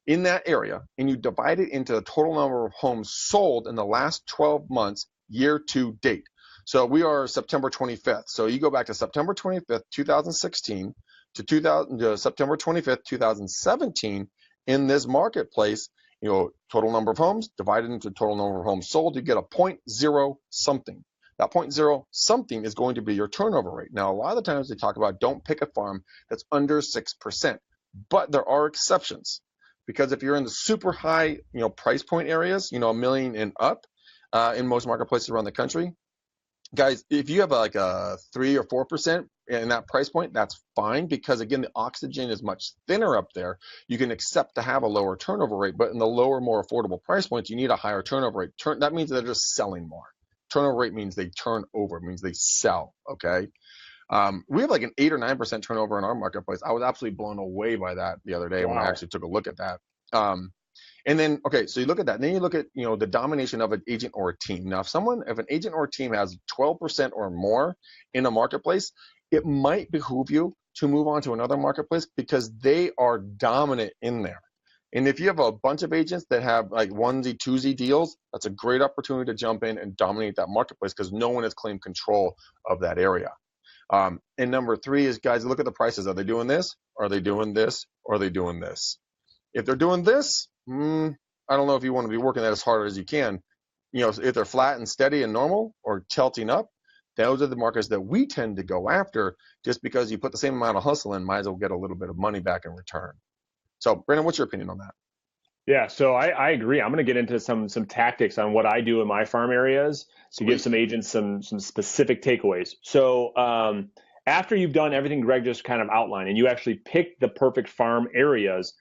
in that area, and you divide it into the total number of homes sold in the last 12 months, year to date. So we are September 25th. So you go back to September 25th, 2016 to September 25th, 2017 in this marketplace, total number of homes divided into total number of homes sold, you get a 0.0 something. That 0.0 something is going to be your turnover rate. Now, a lot of the times they talk about don't pick a farm that's under 6%, but there are exceptions. Because if you're in the super high, price point areas, $1 million and up, in most marketplaces around the country, guys, if you have like a 3 or 4% in that price point, that's fine, because again, the oxygen is much thinner up there. You can accept to have a lower turnover rate, but in the lower, more affordable price points, you need a higher turnover rate. That means they're just selling more. Turnover rate means they turn over, means they sell. Okay. We have like an 8 or 9% turnover in our marketplace. I was absolutely blown away by that the other day. Wow. When I actually took a look at that. And then, okay, so you look at that, and then you look at, the domination of an agent or a team. Now, if an agent or a team has 12% or more in a marketplace, it might behoove you to move on to another marketplace, because they are dominant in there. And if you have a bunch of agents that have like onesie, twosie deals, that's a great opportunity to jump in and dominate that marketplace, because no one has claimed control of that area. And number 3 is, guys, look at the prices. Are they doing this? Are they doing this? Or are they doing this? If they're doing this, I don't know if you want to be working that as hard as you can. If they're flat and steady and normal, or tilting up, those are the markets that we tend to go after, just because you put the same amount of hustle in, might as well get a little bit of money back in return. So, Brandon, what's your opinion on that? Yeah, so I agree. I'm going to get into some tactics on what I do in my farm areas to give some agents some specific takeaways. So after you've done everything Greg just kind of outlined, and you actually pick the perfect farm areas,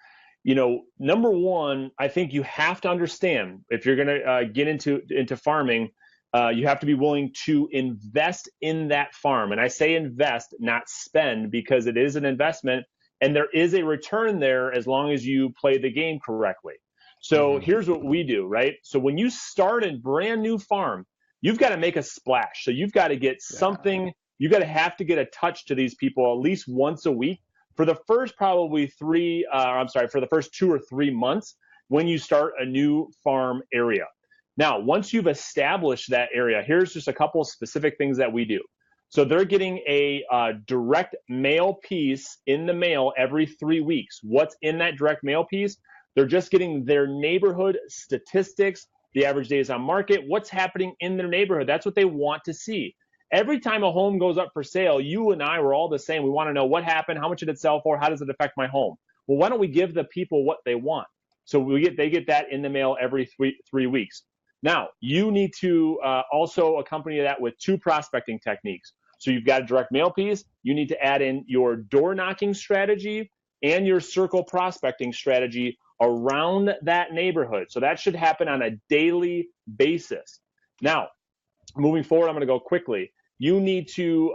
number one, I think you have to understand, if you're going to get into farming, you have to be willing to invest in that farm. And I say invest, not spend, because it is an investment. And there is a return there as long as you play the game correctly. So here's what we do, right? So when you start a brand new farm, you've got to make a splash. So you've got to get something, you got to have to get a touch to these people at least once a week for the first probably for the first 2 or 3 months when you start a new farm area. Now, once you've established that area, here's just a couple of specific things that we do. So they're getting a direct mail piece in the mail every 3 weeks. What's in that direct mail piece? They're just getting their neighborhood statistics, the average days on market, what's happening in their neighborhood. That's what they want to see. Every time a home goes up for sale, you and I were all the same. We want to know what happened, how much did it sell for, how does it affect my home? Well, why don't we give the people what they want? So they get that in the mail every 3 weeks. Now, you need to also accompany that with 2 prospecting techniques. So you've got a direct mail piece. You need to add in your door knocking strategy and your circle prospecting strategy around that neighborhood. So that should happen on a daily basis. Now, moving forward, I'm going to go quickly. You need to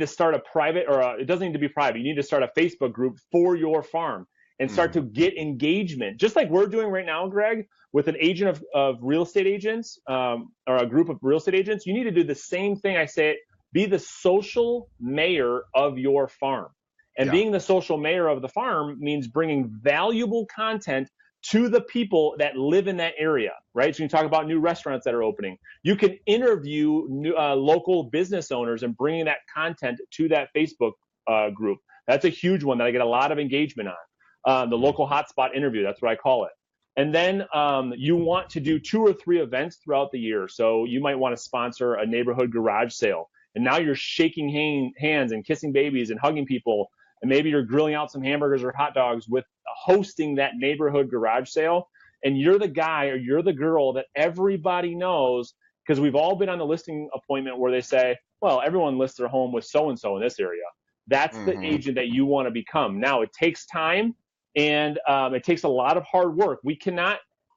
start a private, or it doesn't need to be private. You need to start a Facebook group for your farm and start to get engagement, just like we're doing right now, Greg, with an agent of real estate agents, or a group of real estate agents. You need to do the same thing. I say, be the social mayor of your farm. And being the social mayor of the farm means bringing valuable content to the people that live in that area, right? So you talk about new restaurants that are opening. You can interview local business owners and bringing that content to that Facebook group. That's a huge one that I get a lot of engagement on. The local hotspot interview, that's what I call it. And then you want to do 2 or 3 events throughout the year. So you might want to sponsor a neighborhood garage sale. And now you're shaking hands and kissing babies and hugging people. And maybe you're grilling out some hamburgers or hot dogs with hosting that neighborhood garage sale. And you're the guy or you're the girl that everybody knows, because we've all been on the listing appointment where they say, well, everyone lists their home with so-and-so in this area. That's the agent that you want to become. Now, it takes time and it takes a lot of hard work.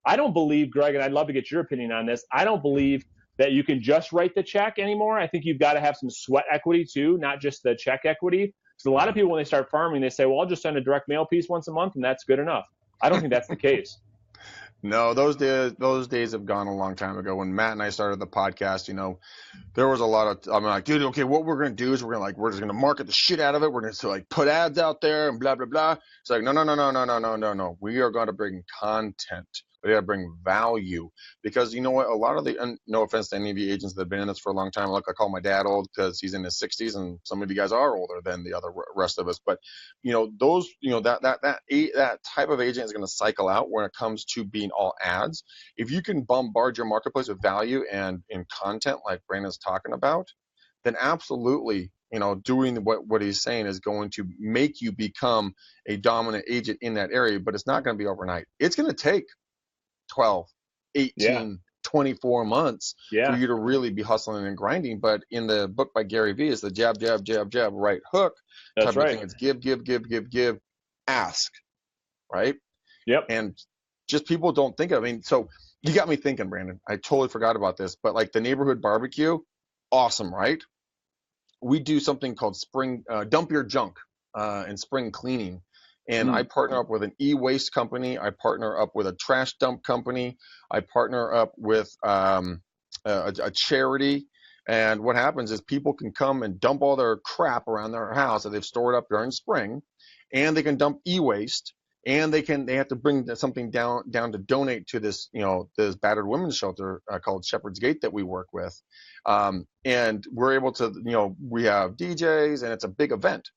I don't believe, Greg, and I'd love to get your opinion on this, I don't believe that you can just write the check anymore. I think you've got to have some sweat equity too, not just the check equity. So a lot of people, when they start farming, they say, well, I'll just send a direct mail piece once a month and that's good enough. I don't think that's the case. No, those days have gone a long time ago. When Matt and I started the podcast, there was a lot of, I'm like, dude, okay, what we're going to do is we're just going to market the shit out of it. We're going to put ads out there and blah, blah, blah. It's like, no. We are going to bring content. We got to bring value, because you know what? A lot of no offense to any of you agents that have been in this for a long time. Look, I call my dad old because he's in his 60s, and some of you guys are older than the other rest of us. But that type of agent is going to cycle out when it comes to being all ads. If you can bombard your marketplace with value and in content like Brandon's talking about, then absolutely, doing what he's saying is going to make you become a dominant agent in that area. But it's not going to be overnight. It's going to take 12, 18, 24 months for you to really be hustling and grinding. But in the book by Gary Vee, it's the jab, jab, jab, jab, right hook type of thing. It's give, ask, right? Yep. And just people don't think of it. So you got me thinking, Brandon. I totally forgot about this, but like the neighborhood barbecue, awesome, right? We do something called spring dump your junk and spring cleaning. And I partner up with an e-waste company. I partner up with a trash dump company. I partner up with a charity. And what happens is people can come and dump all their crap around their house that they've stored up during spring, and they can dump e-waste, and they have to bring something down to donate to this this battered women's shelter called Shepherd's Gate that we work with. And we're able to we have DJs, and it's a big event.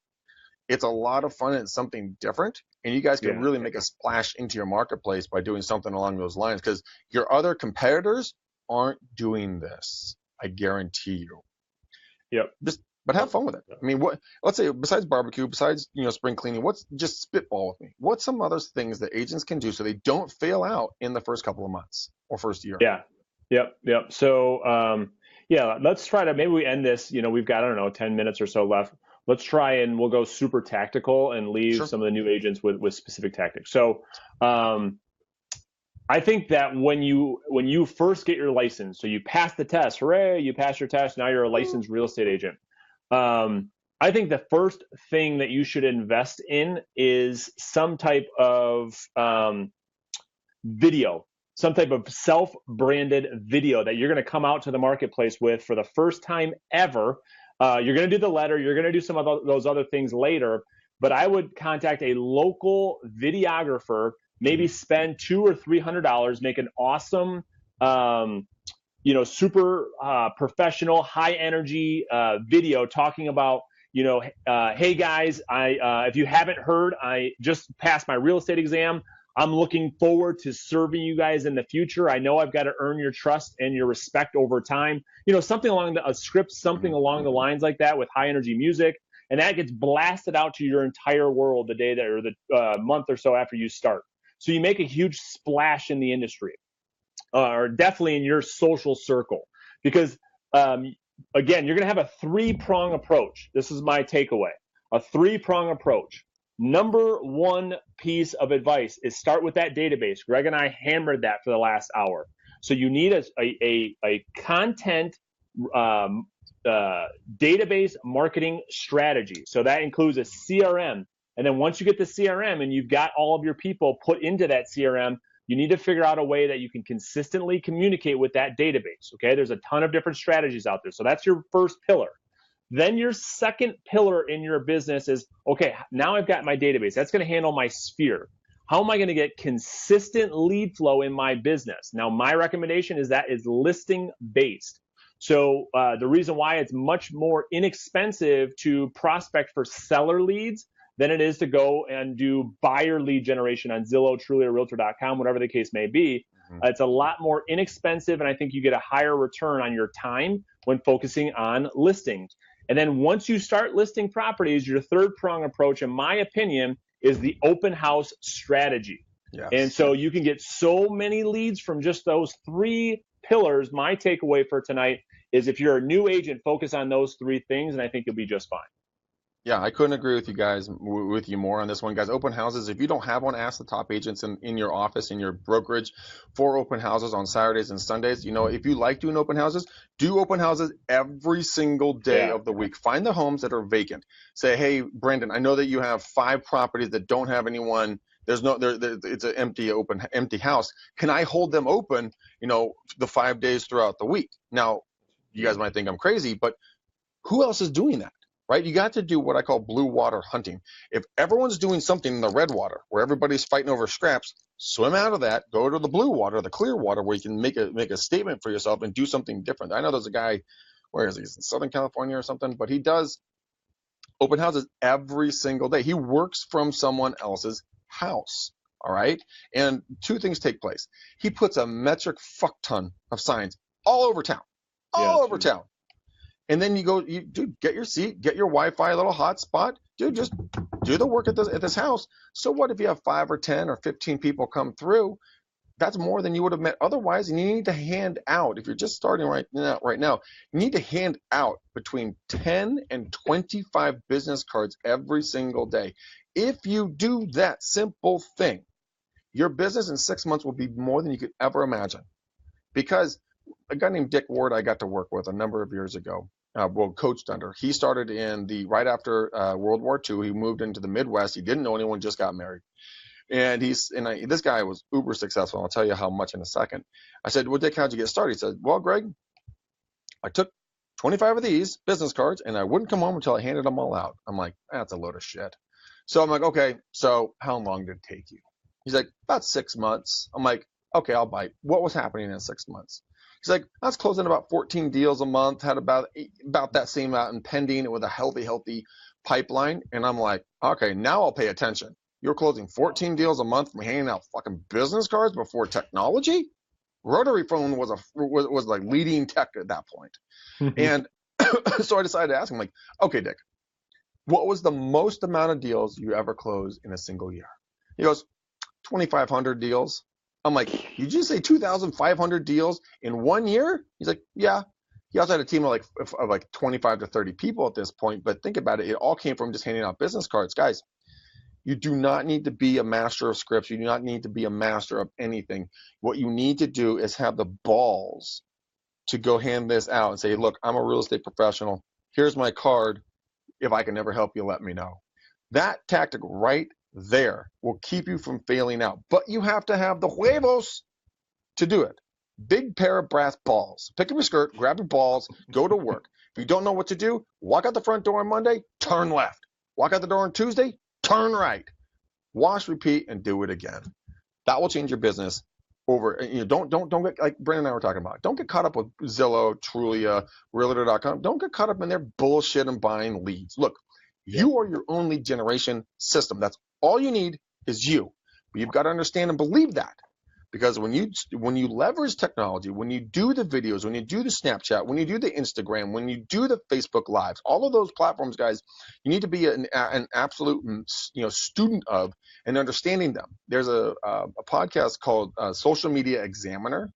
It's a lot of fun and it's something different, and you guys can really make a splash into your marketplace by doing something along those lines, because your other competitors aren't doing this. I guarantee you. Yep. But have fun with it. I mean, let's say besides barbecue, besides spring cleaning, just spitball with me. What's some other things that agents can do so they don't fail out in the first couple of months or first year? Yeah. Yep. So let's try to, maybe we end this. We've got 10 minutes or so left. Let's try and we'll go super tactical and leave some of the new agents with specific tactics. So I think that when you first get your license, so you pass the test, hooray, you passed your test, now you're a licensed real estate agent. I think the first thing that you should invest in is some type of video, some type of self-branded video that you're going to come out to the marketplace with for the first time ever. You're going to do the letter. You're going to do some of those other things later. But I would contact a local videographer, maybe spend $200 or $300, make an awesome, super professional, high energy video talking about, hey guys, if you haven't heard, I just passed my real estate exam. I'm looking forward to serving you guys in the future. I know I've got to earn your trust and your respect over time. Something along a script, something along the lines like that with high energy music. And that gets blasted out to your entire world the day that, or the month or so after you start. So you make a huge splash in the industry, or definitely in your social circle, because again, you're going to have a 3-prong approach. This is my takeaway, a 3-prong approach. Number one piece of advice is start with that database. Greg and I hammered that for the last hour. So you need a content database marketing strategy. So that includes a CRM. And then once you get the CRM and you've got all of your people put into that CRM, you need to figure out a way that you can consistently communicate with that database. Okay, there's a ton of different strategies out there. So that's your first pillar. Then your second pillar in your business is, okay, now I've got my database. That's going to handle my sphere. How am I going to get consistent lead flow in my business? Now, my recommendation is that is listing based. So the reason why it's much more inexpensive to prospect for seller leads than it is to go and do buyer lead generation on Zillow, Trulia, Realtor.com, whatever the case may be. It's a lot more inexpensive, and I think you get a higher return on your time when focusing on listings. And then once you start listing properties, your third prong approach, in my opinion, is the open house strategy. Yes. And so you can get so many leads from just those three pillars. My takeaway for tonight is if you're a new agent, focus on those three things, and I think you'll be just fine. Yeah, I couldn't agree with you guys, with you more on this one, guys. Open houses, if you don't have one, ask the top agents in your office, in your brokerage, for open houses on Saturdays and Sundays. You know, if you like doing open houses, do open houses every single day of the week. Find the homes that are vacant. Say, hey, Brandon, I know that you have 5 properties that don't have anyone. There's no, it's an empty house. Can I hold them open, you know, the 5 days throughout the week? Now, you guys might think I'm crazy, but who else is doing that? Right? You got to do what I call blue water hunting. If everyone's doing something in the red water where everybody's fighting over scraps, swim out of that, go to the blue water, the clear water, where you can make a statement for yourself and do something different. I know there's a guy, where is he? He's in Southern California or something, but he does open houses every single day. He works from someone else's house. All right. And 2 things take place. He puts a metric fuck ton of signs all over town, over town. And then you go, dude, get your seat, get your Wi-Fi, little hotspot. Dude, just do the work at this house. So what if you have 5 or 10 or 15 people come through? That's more than you would have met otherwise. And you need to hand out, if you're just starting right now, you need to hand out between 10 and 25 business cards every single day. If you do that simple thing, your business in 6 months will be more than you could ever imagine. Because a guy named Dick Ward I got to work with a number of years ago, coached under. He started right after World War II. He moved into the Midwest. He didn't know anyone, just got married. And this guy was uber successful. I'll tell you how much in a second. I said, well, Dick, how'd you get started? He said, well, Greg, I took 25 of these business cards and I wouldn't come home until I handed them all out. I'm like, that's a load of shit. So I'm like, okay, so how long did it take you? He's like, about 6 months. I'm like, okay, I'll bite. What was happening in 6 months? He's like, I was closing about 14 deals a month, had about that same amount in pending with a healthy pipeline. And I'm like, okay, now I'll pay attention. You're closing 14 deals a month from handing out fucking business cards before technology? Rotary phone was like leading tech at that point. And so I decided to ask him, like, okay, Dick, what was the most amount of deals you ever closed in a single year? He goes, 2,500 deals. I'm like, did you say 2,500 deals in 1 year? He's like, yeah. He also had a team of like 25 to 30 people at this point. But think about it. It all came from just handing out business cards. Guys, you do not need to be a master of scripts. You do not need to be a master of anything. What you need to do is have the balls to go hand this out and say, look, I'm a real estate professional. Here's my card. If I can ever help you, let me know. That tactic right there will keep you from failing out. But you have to have the huevos to do it. Big pair of brass balls. Pick up your skirt, grab your balls, go to work. If you don't know what to do, walk out the front door on Monday, turn left. Walk out the door on Tuesday, turn right. Wash, repeat, and do it again. That will change your business over. Don't get, like Brandon and I were talking about, don't get caught up with Zillow, Trulia, Realtor.com. Don't get caught up in their bullshit and buying leads. Look, you are your own lead generation system. That's all you need is you. But you've got to understand and believe that. Because when you leverage technology, when you do the videos, when you do the Snapchat, when you do the Instagram, when you do the Facebook Lives, all of those platforms, guys, you need to be an absolute student of and understanding them. There's a podcast called Social Media Examiner.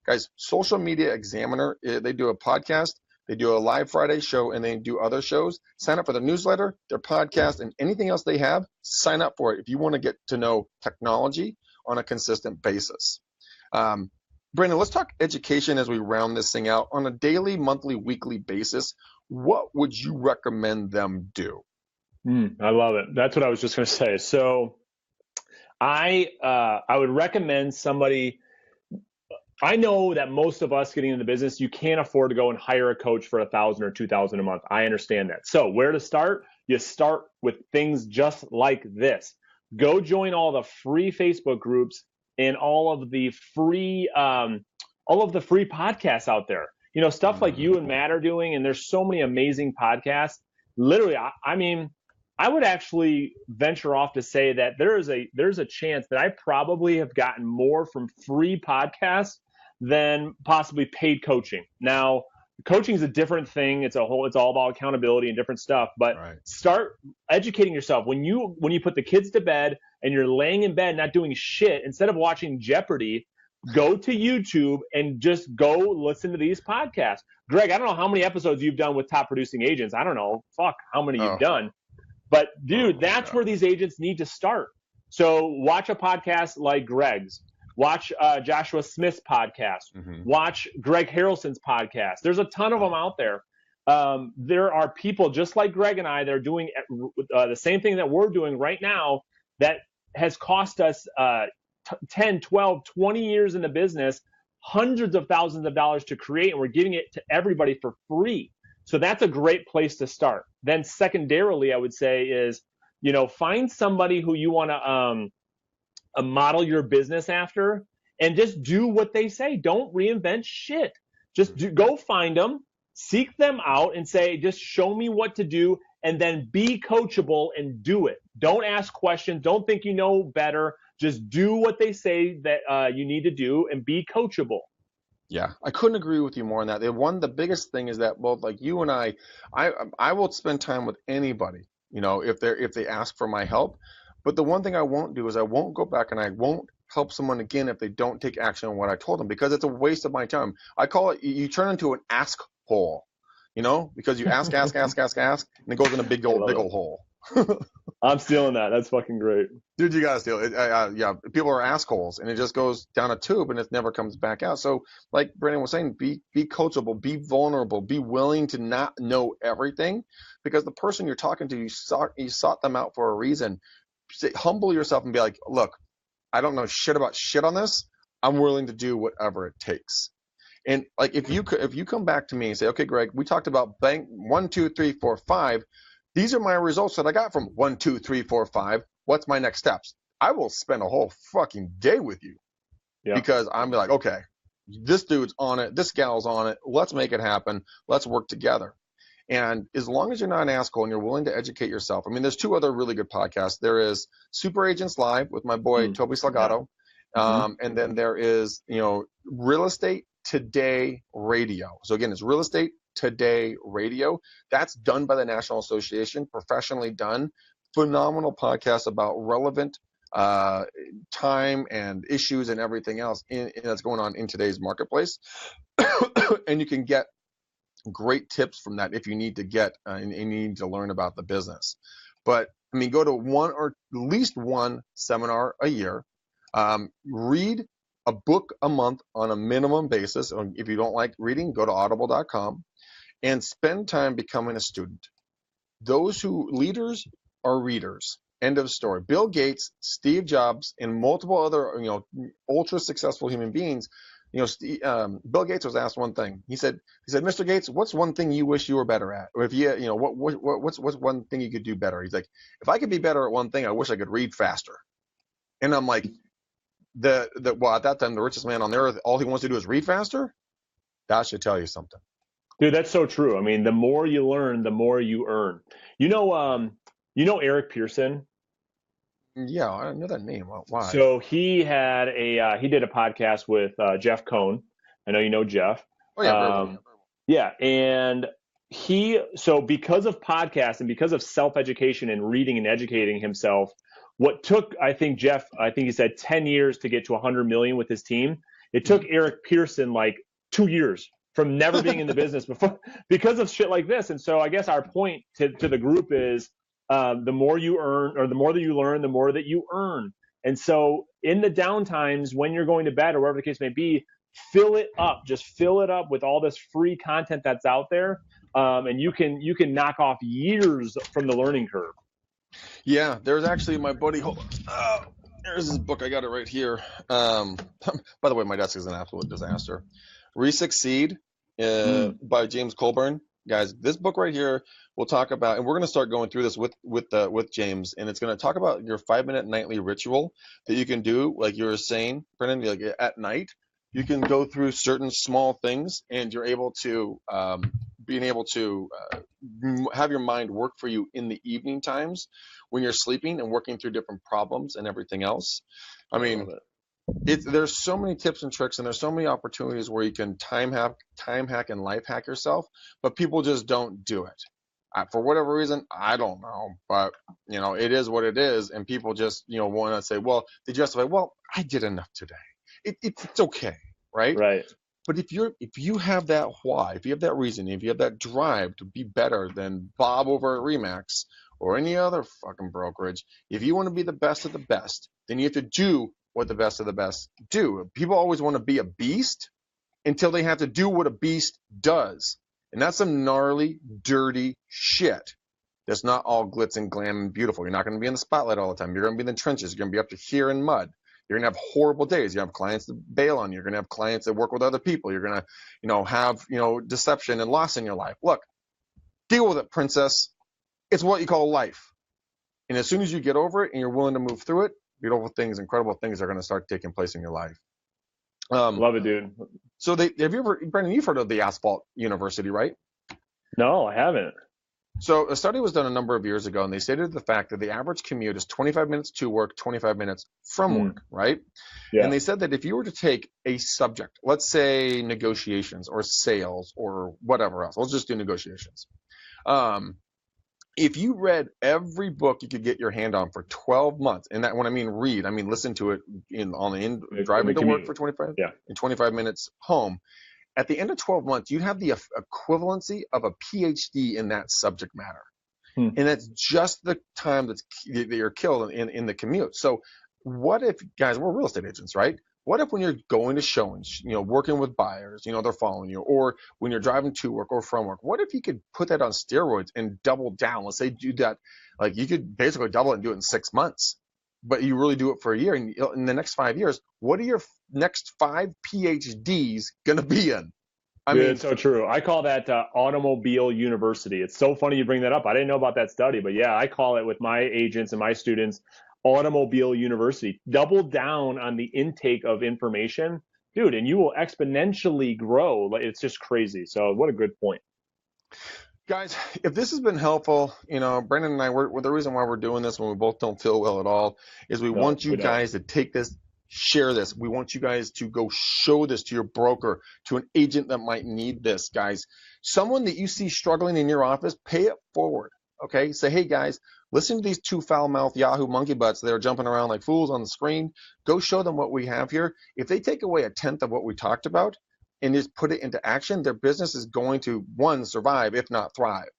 Guys, Social Media Examiner, they do a podcast. They do a live Friday show, and they do other shows. Sign up for the newsletter, their podcast, and anything else they have. Sign up for it if you want to get to know technology on a consistent basis. Brandon, let's talk education as we round this thing out. On a daily, monthly, weekly basis, what would you recommend them do? I love it. That's what I was just going to say. So I would recommend somebody. I know that most of us getting into the business, you can't afford to go and hire a coach for $1,000 or $2,000 a month. I understand that. So where to start? You start with things just like this. Go join all the free Facebook groups and all of the free podcasts out there. You know, stuff like you and Matt are doing, and there's so many amazing podcasts. Literally, I mean, I would actually venture off to say that there's a chance that I probably have gotten more from free podcasts than possibly paid coaching. Now, coaching is a different thing. It's all about accountability and different stuff. But Start educating yourself. When you put the kids to bed and you're laying in bed not doing shit, instead of watching Jeopardy, go to YouTube and just go listen to these podcasts. Greg, I don't know how many episodes you've done with top producing agents. I don't know. Fuck, how many you've done. But dude, that's where these agents need to start. So watch a podcast like Greg's. Watch Joshua Smith's podcast. Watch Greg Harrelson's podcast. There's a ton of them out there. There are people just like Greg and I that are doing the same thing that we're doing right now that has cost us 10, 12, 20 years in the business, hundreds of thousands of dollars to create, and we're giving it to everybody for free. So that's a great place to start. Then secondarily, I would say is, you know, find somebody who you want to model your business after and just do what they say. Don't reinvent shit. Just go find them, seek them out and say, just show me what to do, and then be coachable and do it. Don't ask questions. Don't think you know better. Just do what they say that you need to do and be coachable. Yeah, I couldn't agree with you more on that. The biggest thing is that both like you and I will spend time with anybody, you know, if they ask for my help. But the one thing I won't do is I won't go back and I won't help someone again if they don't take action on what I told them, because it's a waste of my time. I call it, you turn into an ask hole, you know, because you ask, and it goes in a big old hole. I'm stealing that. That's fucking great. Dude, you gotta steal it. Yeah, people are assholes, and it just goes down a tube, and it never comes back out. So, like Brandon was saying, be coachable, be vulnerable, be willing to not know everything, because the person you're talking to, you sought them out for a reason. Humble yourself and be like, look, I don't know shit about shit on this. I'm willing to do whatever it takes. And like, if you come back to me and say, okay, Greg, we talked about bank 1, 2, 3, 4, 5. These are my results that I got from 1, 2, 3, 4, 5. What's my next steps? I will spend a whole fucking day with you, because I'm like, okay, this dude's on it. This gal's on it. Let's make it happen. Let's work together. And as long as you're not an asshole and you're willing to educate yourself, I mean, there's 2 other really good podcasts. There is Super Agents Live with my boy Toby Salgado, and then there is, you know, Real Estate Today Radio. So again, it's Real Estate Today Radio. That's done by the National Association, professionally done. Phenomenal podcast about relevant time and issues and everything else that's going on in today's marketplace. And you can get great tips from that if you need to get and you need to learn about the business. But I mean, go to one or at least one seminar a year. Read a book a month on a minimum basis. If you don't like reading, go to audible.com and spend time becoming a student. Leaders are readers. End of story. Bill Gates, Steve Jobs, and multiple other, you know, ultra successful human beings. You know, Bill Gates was asked one thing. He said, Mr. Gates, what's one thing you wish you were better at? Or if you know, what's one thing you could do better? He's like, if I could be better at one thing, I wish I could read faster. And I'm like, well, at that time, the richest man on earth, all he wants to do is read faster. That should tell you something. Dude, that's so true. I mean, the more you learn, the more you earn. You know Eric Pearson? Yeah, I know that name. Why? So he had he did a podcast with Jeff Cohn. I know you know Jeff. Oh yeah. Yeah, and so because of podcasts and because of self-education and reading and educating himself, what took, I think he said 10 years to get to 100 million with his team. It took Eric Pearson like 2 years from never being in the business before because of shit like this. And so I guess our point to the group is the more you earn, or the more that you learn, the more that you earn. And so in the downtimes when you're going to bed or whatever the case may be, fill it up. Just fill it up with all this free content that's out there, and you can knock off years from the learning curve. Yeah, there's actually my buddy. There's this book. I got it right here. By the way, my desk is an absolute disaster. Re-Succeed by James Colburn. Guys, this book right here will talk about, and we're going to start going through this with James, and it's going to talk about your 5-minute nightly ritual that you can do, like you were saying, Brendan, like at night. You can go through certain small things, and you're able to being able to have your mind work for you in the evening times when you're sleeping and working through different problems and everything else. I mean, there's so many tips and tricks, and there's so many opportunities where you can time hack and life hack yourself, but people just don't do it. For whatever reason, I don't know, but it is what it is, and people just want to say, well, they justify, well, I did enough today. It's okay, right? Right. But if you have that why, if you have that reason, if you have that drive to be better than Bob over at Remax or any other fucking brokerage, if you want to be the best of the best, then you have to do what the best of the best do. People always want to be a beast until they have to do what a beast does. And that's some gnarly, dirty shit. That's not all glitz and glam and beautiful. You're not going to be in the spotlight all the time. You're going to be in the trenches. You're going to be up to here in mud. You're going to have horrible days. You're going to have clients that bail on you. You're going to have clients that work with other people. You're going to, have, deception and loss in your life. Look, deal with it, princess. It's what you call life. And as soon as you get over it and you're willing to move through it, beautiful things, incredible things are going to start taking place in your life. Love it, dude. So Brendan, you've heard of the Asphalt University, right? No, I haven't. So a study was done a number of years ago, and they stated the fact that the average commute is 25 minutes to work, 25 minutes from work, right? Yeah. And they said that if you were to take a subject, let's say negotiations or sales or whatever else, let's just do negotiations. If you read every book you could get your hand on for 12 months, and that when I mean read, I mean listen to it driving to work for 25 minutes home. At the end of 12 months, you'd have the equivalency of a PhD in that subject matter. And that's just the time that you're killed in the commute. So what if, guys, we're real estate agents, right? What if when you're going to showings, working with buyers, they're following you, or when you're driving to work or from work, what if you could put that on steroids and double down? Let's say do that, like you could basically double it and do it in 6 months, but you really do it for a year. And in the next 5 years, what are your next 5 PhDs going to be in? I mean, it's so true. I call that automobile university. It's so funny you bring that up. I didn't know about that study, but yeah, I call it with my agents and my students, automobile university. Double down on the intake of information, dude, and you will exponentially grow. It's just crazy. So what a good point. Guys, if this has been helpful, Brendan and I, the reason why we're doing this when we both don't feel well at all is we want you guys to take this, share this. We want you guys to go show this to your broker, to an agent that might need this, guys. Someone that you see struggling in your office, pay it forward, okay? Say, hey, guys, listen to these 2 foul-mouthed Yahoo monkey butts that are jumping around like fools on the screen. Go show them what we have here. If they take away a tenth of what we talked about and just put it into action, their business is going to, one, survive, if not thrive.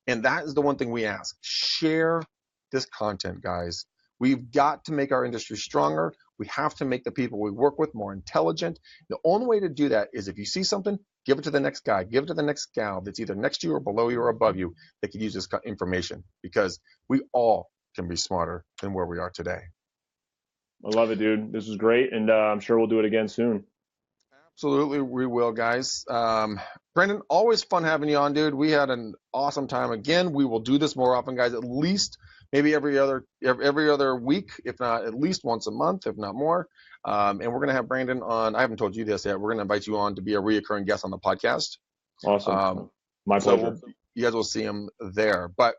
And that is the one thing we ask. Share this content, guys. We've got to make our industry stronger. We have to make the people we work with more intelligent. The only way to do that is if you see something, give it to the next guy, give it to the next gal that's either next to you or below you or above you that could use this information, because we all can be smarter than where we are today. I love it, dude. This is great, and I'm sure we'll do it again soon. Absolutely, we will, guys. Brendan, always fun having you on, dude. We had an awesome time again. We will do this more often, guys, at least maybe every other week, if not at least once a month, if not more. And we're going to have Brandon on. I haven't told you this yet. We're going to invite you on to be a reoccurring guest on the podcast. Awesome. My pleasure. So you guys will see him there. But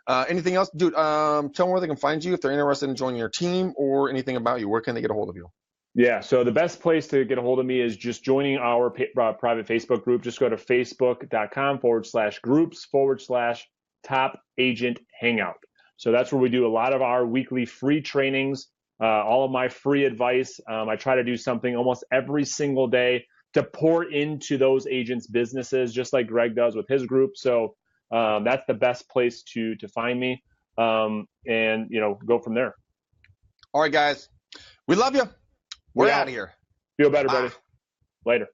anything else? Dude, tell them where they can find you if they're interested in joining your team or anything about you. Where can they get a hold of you? Yeah, so the best place to get a hold of me is just joining our private Facebook group. Just go to facebook.com/groups/top agent hangout. So that's where we do a lot of our weekly free trainings, all of my free advice. I try to do something almost every single day to pour into those agents' businesses, just like Greg does with his group. So that's the best place to find me, and go from there. All right, guys, we love you. We're out of here. Feel better, buddy. Later.